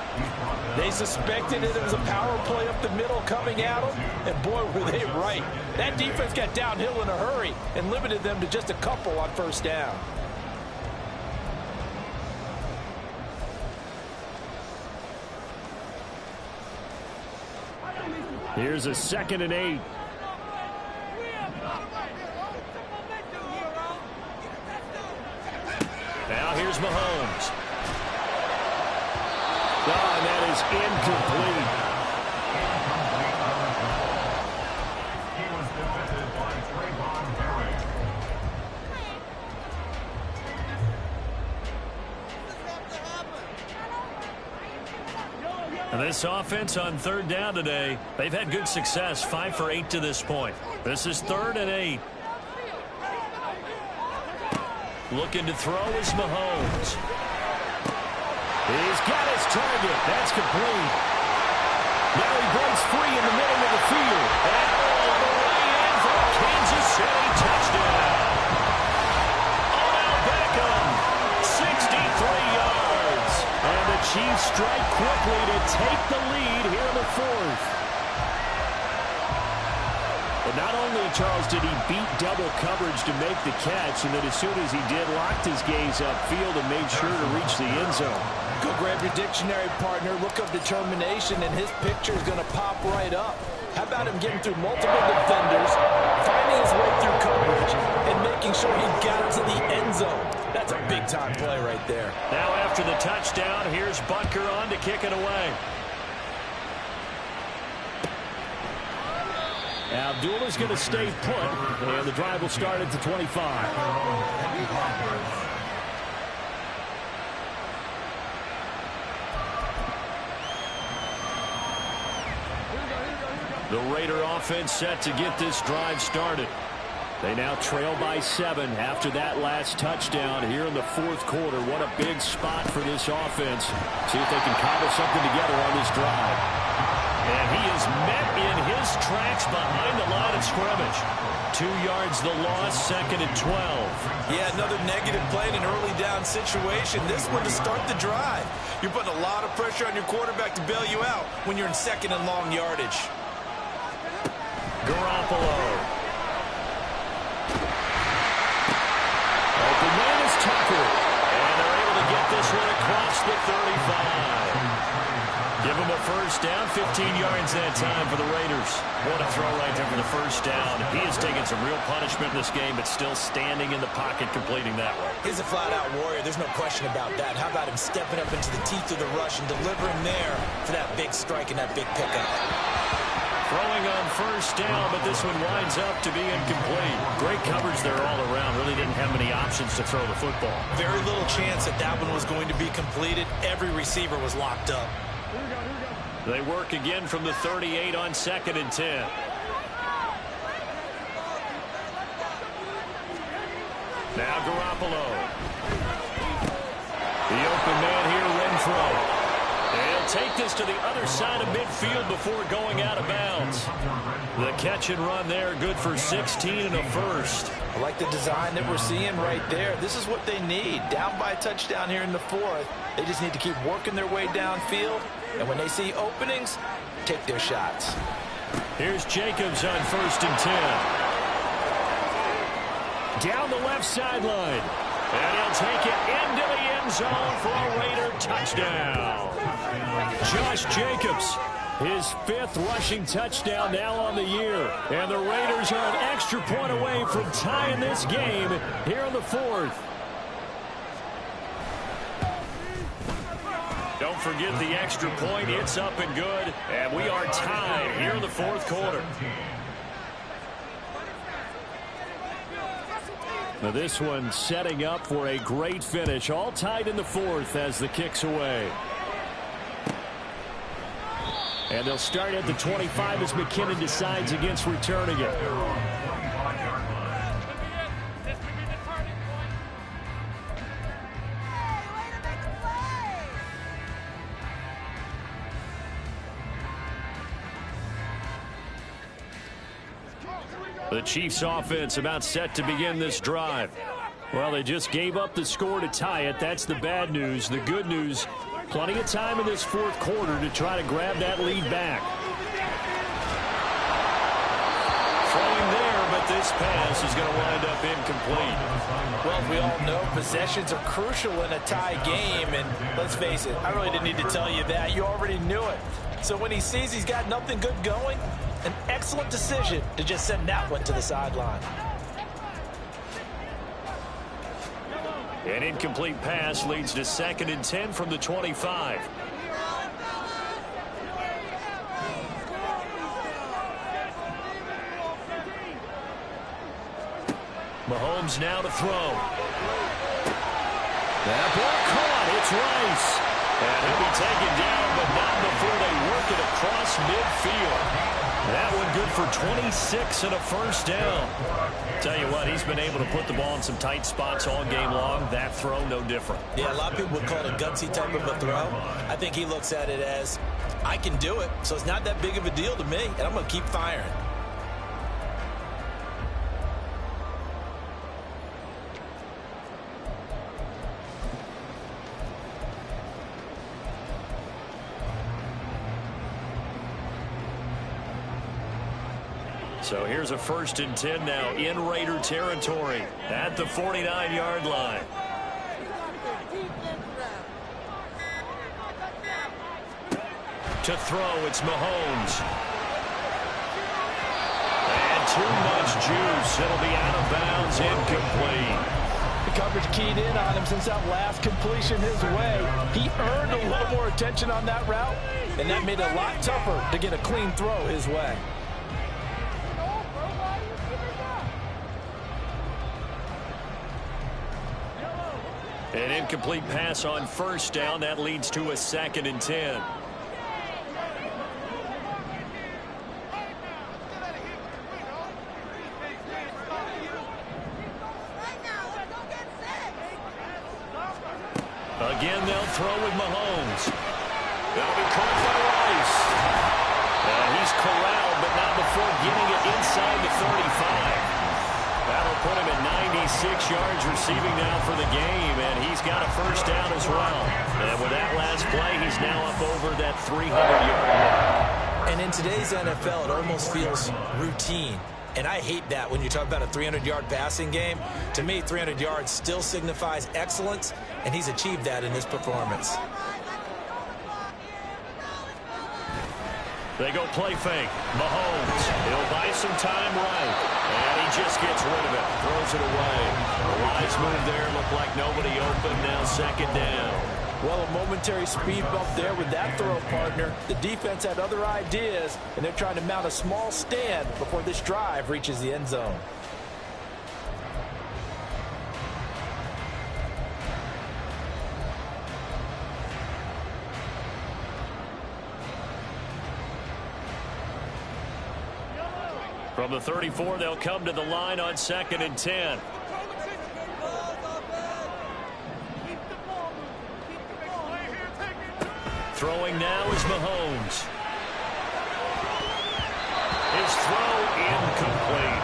They suspected it was a power play up the middle coming at them, and boy, were they right. That defense got downhill in a hurry and limited them to just a couple on 1st down. Here's a 2nd and 8. Now here's Mahomes. Oh, and that is incomplete. He was defended by Trayvon Harris. And this offense on 3rd down today, they've had good success, 5 for 8 to this point. This is 3rd and 8. Looking to throw is Mahomes. He's got his target. That's complete. Now he breaks free in the middle of the field. And all the way in for a Kansas City touchdown. Odell Beckham, 63 yards. And the Chiefs strike quickly to take the lead here in the 4th. But not only, Charles, did he beat double coverage to make the catch, and then as soon as he did, locked his gaze upfield and made sure to reach the end zone. Go grab your dictionary, partner. Look up determination, and his picture is going to pop right up. How about him getting through multiple defenders, finding his way through coverage, and making sure he got to the end zone? That's a big-time play right there. Now after the touchdown, here's Butker on to kick it away. Abdullah's going to stay put, and the drive will start at the 25. The Raider offense set to get this drive started. They now trail by 7 after that last touchdown here in the fourth quarter. What a big spot for this offense. See if they can cobble something together on this drive. And he is met in his tracks behind the line of scrimmage. 2 yards the loss, 2nd and 12. Yeah, another negative play in an early down situation. This one to start the drive. You're putting a lot of pressure on your quarterback to bail you out when you're in 2nd and long yardage. Garoppolo. Open man is Tucker. And they're able to get this one across the 35. Give him a first down, 15 yards that time for the Raiders. What a throw right there for the first down. He has taken some real punishment in this game, but still standing in the pocket completing that one. He's a flat-out warrior. There's no question about that. How about him stepping up into the teeth of the rush and delivering there for that big strike and that big pickup? Throwing on first down, but this one winds up to be incomplete. Great coverage there all around. Really didn't have many options to throw the football. Very little chance that that one was going to be completed. Every receiver was locked up. They work again from the 38 on 2nd and 10. Now Garoppolo. The open man here, Renfro. They'll take this to the other side of midfield before going out of bounds. The catch and run there, good for 16 and a first. I like the design that we're seeing right there. This is what they need. Down by a touchdown here in the fourth. They just need to keep working their way downfield. And when they see openings, take their shots. Here's Jacobs on 1st and 10. Down the left sideline. And he'll take it into the end zone for a Raider touchdown. Josh Jacobs, his 5th rushing touchdown now on the year. And the Raiders are an extra point away from tying this game here in the fourth. Don't forget the extra point. It's up and good. And we are tied here in the fourth quarter. Now this one setting up for a great finish. All tied in the fourth as the kick's away. And they'll start at the 25 as McKinnon decides against returning it. The Chiefs offense about set to begin this drive. Well, they just gave up the score to tie it. That's the bad news. The good news, plenty of time in this fourth quarter to try to grab that lead back. Throwing there, but this pass is going to wind up incomplete. Well, as we all know, possessions are crucial in a tie game. And let's face it, I really didn't need to tell you that. You already knew it. So when he sees he's got nothing good going, an excellent decision to just send that one to the sideline. An incomplete pass leads to 2nd and 10 from the 25. Mahomes now to throw. That ball caught. It's Rice. And he'll be taken down, but not before they work it across midfield. That one good for 26 and a first down. Tell you what, he's been able to put the ball in some tight spots all game long. That throw, no different. Yeah, a lot of people would call it a gutsy type of a throw. I think he looks at it as, I can do it, so it's not that big of a deal to me, and I'm going to keep firing. So here's a 1st and 10 now in Raider territory at the 49-yard line. To throw, it's Mahomes. too much juice. It'll be out of bounds, incomplete. The coverage keyed in on him since that last completion his way. He earned a little more attention on that route, and that made it a lot tougher to get a clean throw his way. An incomplete pass on first down. That leads to a 2nd and 10. Again, they'll throw with Mahomes. That'll be caught by Rice. He's corralled, but not before getting it inside the 35. That'll put him at 96 yards receiving now for the game, and he's got a first down as well. And with that last play, he's now up over that 300-yard mark. And in today's NFL, it almost feels routine. And I hate that when you talk about a 300-yard passing game. To me, 300 yards still signifies excellence, and he's achieved that in this performance. They go play fake. Mahomes. He'll buy some time right. And he just gets rid of it. Throws it away. A wise move there. Looked like nobody open. Now 2nd down. Well, a momentary speed bump there with that throw, partner. The defense had other ideas, and they're trying to mount a small stand before this drive reaches the end zone. From the 34, they'll come to the line on 2nd and 10. Throwing now is Mahomes. His throw incomplete.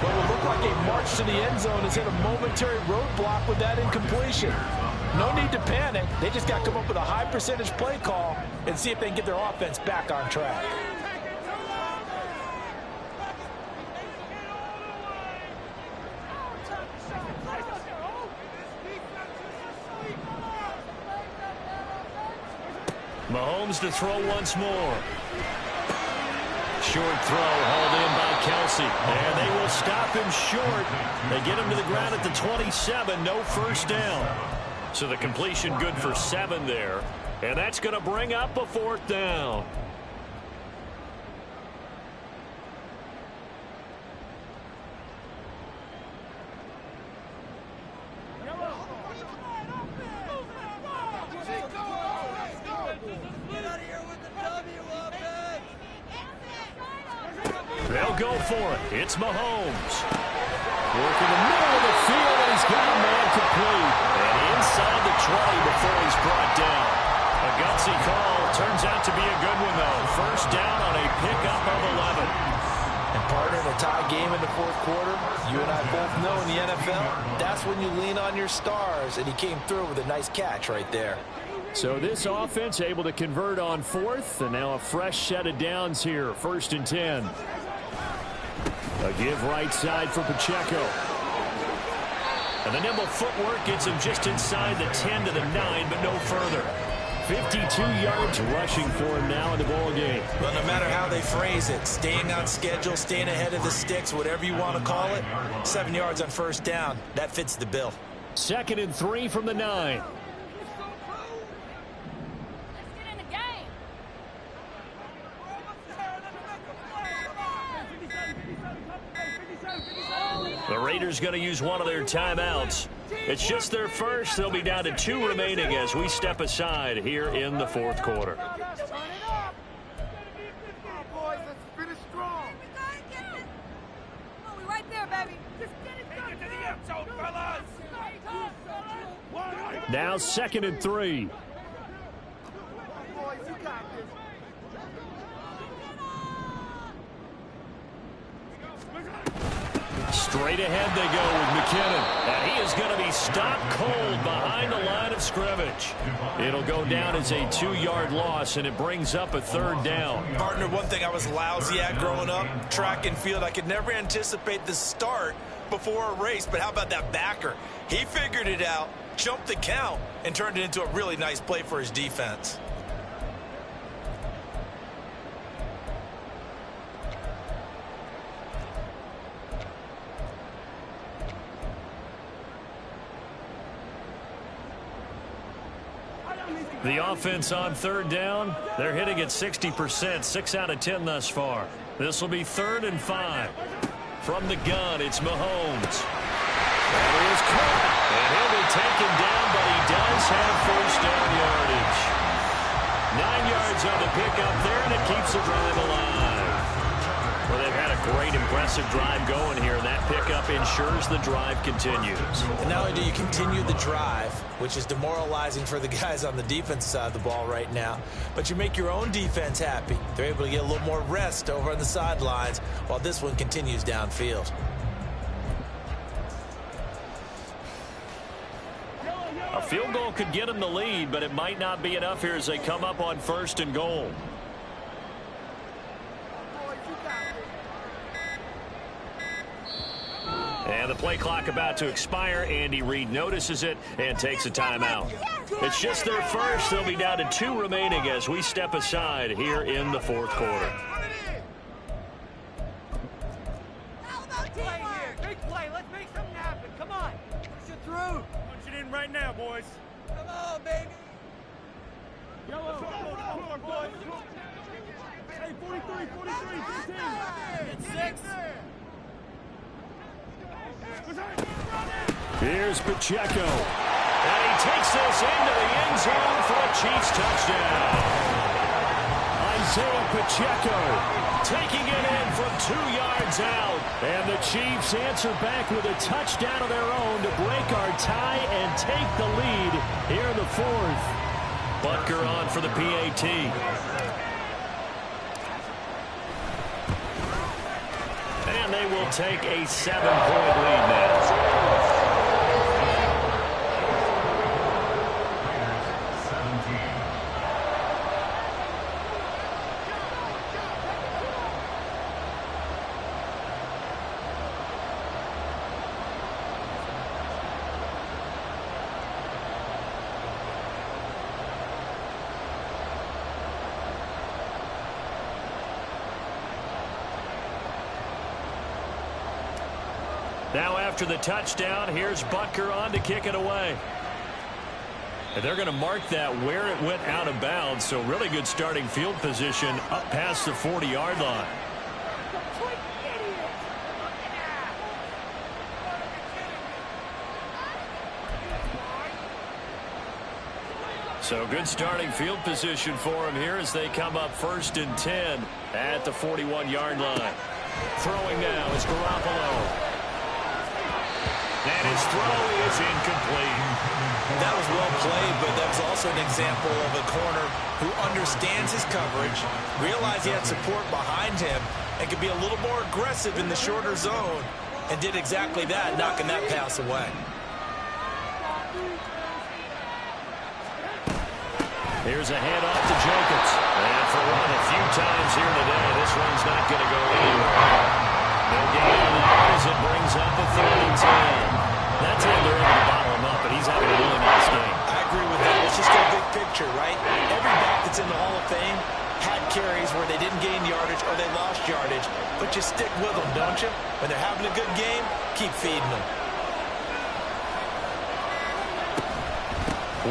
What will look like a march to the end zone is hit a momentary roadblock with that incompletion. No need to panic. They just got to come up with a high percentage play call and see if they can get their offense back on track. Mahomes to throw once more. Short throw hauled in by Kelsey. And they will stop him short. They get him to the ground at the 27. No first down. So the completion good for 7 there. And that's going to bring up a 4th down. They'll go for it. It's Mahomes. Working the middle of the field, and he's got a man complete. And inside the 20 before he's brought down. A gutsy call. Turns out to be a good one, though. First down on a pickup of 11. And partner, in a tie game in the 4th quarter, you and I both know in the NFL, that's when you lean on your stars. And he came through with a nice catch right there. So this offense able to convert on 4th, and now a fresh set of downs here. 1st and 10. A give right side for Pacheco. And the nimble footwork gets him just inside the 10 to the 9, but no further. 52 yards rushing for him now in the ball game. Well, no matter how they phrase it, staying on schedule, staying ahead of the sticks, whatever you want to call it, 7 yards on first down, that fits the bill. 2nd and 3 from the 9. The Raiders going to use one of their timeouts. It's just their first. They'll be down to 2 remaining as we step aside here in the 4th quarter. Now 2nd and 3. Straight ahead they go with McKinnon. And he is going to be stopped cold behind the line of scrimmage. It'll go down as a 2-yard loss, and it brings up a 3rd down. Partner, one thing I was lousy at growing up, track and field, I could never anticipate the start before a race. But how about that backer? He figured it out, jumped the count, and turned it into a really nice play for his defense. The offense on third down, they're hitting at 60%, 6 out of 10 thus far. This will be 3rd and 5. From the gun, it's Mahomes. That is caught, and he'll be taken down, but he does have first down yardage. 9 yards on the pickup there, and it keeps the drive alive. Well, they've had a great, impressive drive going here. That pickup ensures the drive continues. And not only do you continue the drive, which is demoralizing for the guys on the defense side of the ball right now, but you make your own defense happy. They're able to get a little more rest over on the sidelines while this one continues downfield. A field goal could get them the lead, but it might not be enough here as they come up on 1st and goal. And the play clock about to expire. Andy Reid notices it and takes a timeout. It's just their first. They'll be down to 2 remaining as we step aside here in the 4th quarter. Big play. Let's make something happen. Come on. Push it through. Punch it in right now, boys. Come on, baby. Yellow. Come on, boys. Hey, 43, 43, 15. It's 6. Here's Pacheco. And he takes this into the end zone for a Chiefs touchdown. Isaiah Pacheco taking it in from 2 yards out. And the Chiefs answer back with a touchdown of their own to break our tie and take the lead here in the 4th. Butker on for the PAT. And they will take a 7-point lead now. Now after the touchdown, here's Butker on to kick it away. And they're going to mark that where it went out of bounds, so really good starting field position up past the 40-yard line. So good starting field position for him here as they come up 1st and 10 at the 41-yard line. Throwing now is Garoppolo. And his throw is incomplete. That was well played, but that was also an example of a corner who understands his coverage, realized he had support behind him, and could be a little more aggressive in the shorter zone, and did exactly that, knocking that pass away. Here's a handoff to Jacobs. And for one, a few times here today, this one's not going to go anywhere. No gain on the yard as it brings up a 3rd and 10. That's it. They're able to bottle him up, but he's having a really nice game. I agree with that. Let's just go big picture, right? Every back that's in the Hall of Fame had carries where they didn't gain yardage or they lost yardage, but you stick with them, don't you? When they're having a good game, keep feeding them.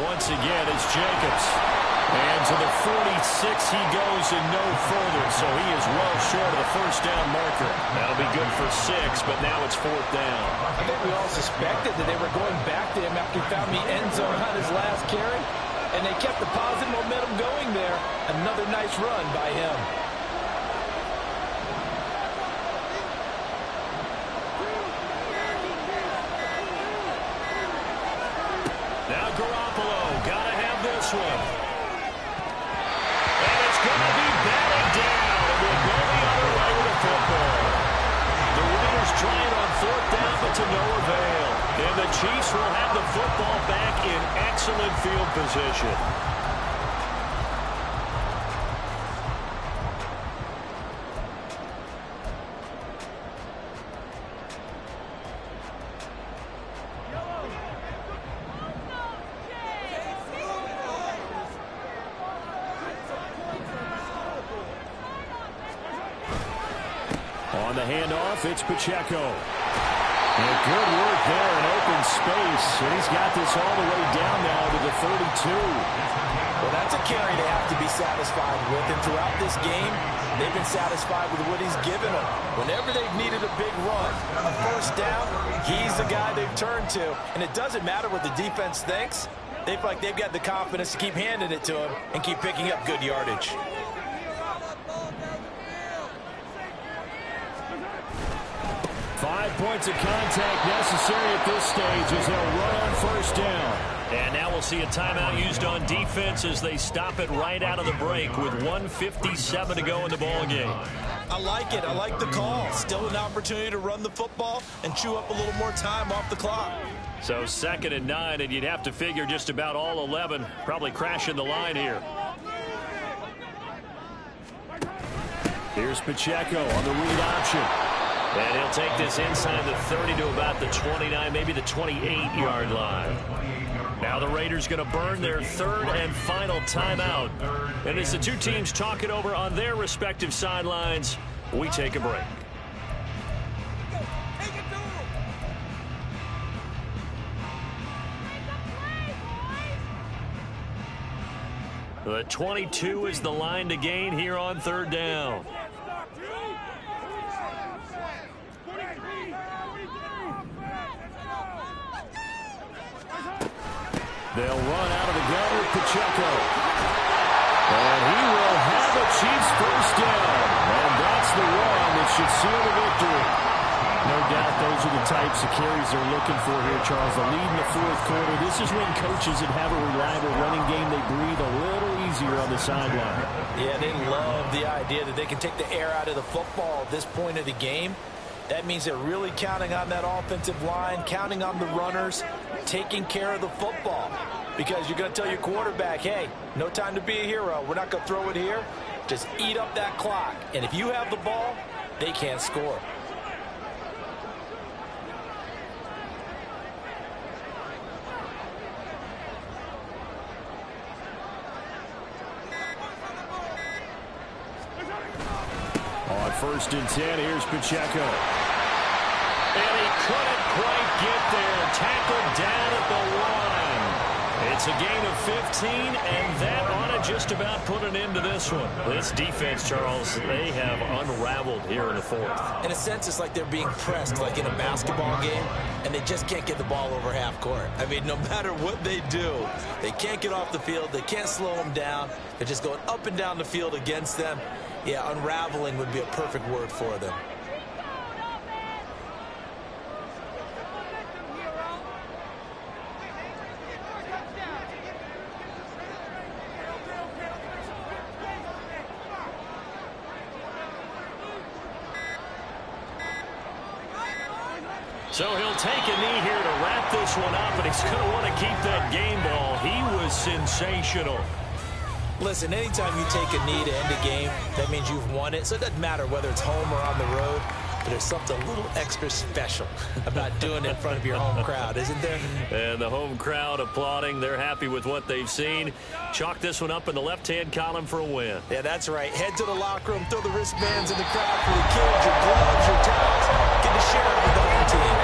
Once again, it's Jacobs. And to the 46 he goes and no further, so he is well short of the first down marker. That'll be good for 6, but now it's 4th down. I think we all suspected that they were going back to him after he found the end zone on his last carry, and they kept the positive momentum going there. Another nice run by him. Now Garoppolo, gotta have this one. Going to be batted down. We'll go the other way with the football. The Raiders trying on 4th down, but to no avail. And the Chiefs will have the football back in excellent field position. On the handoff, it's Pacheco. And good work there in open space, and he's got this all the way down now to the 32. Well, that's a carry they have to be satisfied with, and throughout this game, they've been satisfied with what he's given them. Whenever they've needed a big run, a first down, he's the guy they've turned to. And it doesn't matter what the defense thinks. They feel like they've got the confidence to keep handing it to him and keep picking up good yardage. 5 points of contact necessary at this stage as they'll run on first down. And now we'll see a timeout used on defense as they stop it right out of the break with 1:57 to go in the ballgame. I like it. I like the call. Still an opportunity to run the football and chew up a little more time off the clock. So 2nd and 9, and you'd have to figure just about all 11 probably crashing the line here. Here's Pacheco on the read option. And he'll take this inside the 30 to about the 29, maybe the 28-yard line. Now the Raiders going to burn their 3rd and final timeout. And as the two teams talk it over on their respective sidelines, we take a break. The 22 is the line to gain here on 3rd down. They'll run out of the gun with Pacheco. And he will have a Chiefs first down. And that's the run that should seal the victory. No doubt those are the types of carries they're looking for here, Charles. The lead in the 4th quarter. This is when coaches that have a reliable running game, they breathe a little easier on the sideline. Yeah, they love the idea that they can take the air out of the football at this point of the game. That means they're really counting on that offensive line, counting on the runners, taking care of the football. Because you're going to tell your quarterback, hey, no time to be a hero. We're not going to throw it here. Just eat up that clock. And if you have the ball, they can't score. On 1st and 10, here's Pacheco. And he couldn't quite get there. Tackled down at the line. It's a gain of 15, and that ought to just about put an end to this one. This defense, Charles, they have unraveled here in the 4th. In a sense, it's like they're being pressed like in a basketball game, and they just can't get the ball over half court. I mean, no matter what they do, they can't get off the field. They can't slow them down. They're just going up and down the field against them. Yeah, unraveling would be a perfect word for them. So he'll take a knee here to wrap this one up, and he's going to want to keep that game ball. He was sensational. Listen, anytime you take a knee to end a game, that means you've won it. So it doesn't matter whether it's home or on the road. But there's something a little extra special about doing it in front of your home crowd, isn't there? And the home crowd applauding. They're happy with what they've seen. Chalk this one up in the left-hand column for a win. Yeah, that's right. Head to the locker room, throw the wristbands in the crowd for the kids, your gloves, your towels. Get to share it with the home team.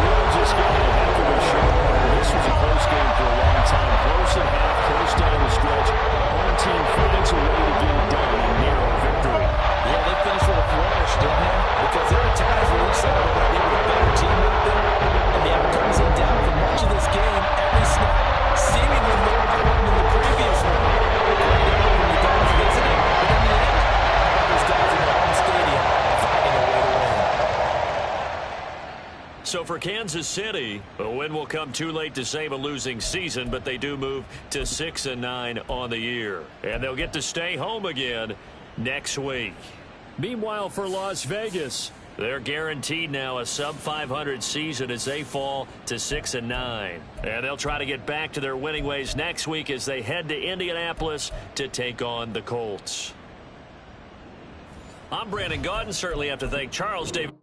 We'll just get a heck of a show. This was a close game for a long time. Close at half, close down the stretch. Home team finds a way to get it done and narrow victory. Yeah, they finished with a flourish, didn't they? Because there were times where we saw that they were the better team out there, and the outcomes in doubt for much of this game, every snap, seemingly more important than the previous one. When the guys visiting, but in the end, those guys in their home stadium finding a way to win. So for Kansas City, a win will come too late to save a losing season, but they do move to 6-9 on the year. And they'll get to stay home again next week. Meanwhile, for Las Vegas, they're guaranteed now a sub-500 season as they fall to 6-9. And they'll try to get back to their winning ways next week as they head to Indianapolis to take on the Colts. I'm Brandon Gaudin. Certainly have to thank Charles Davis.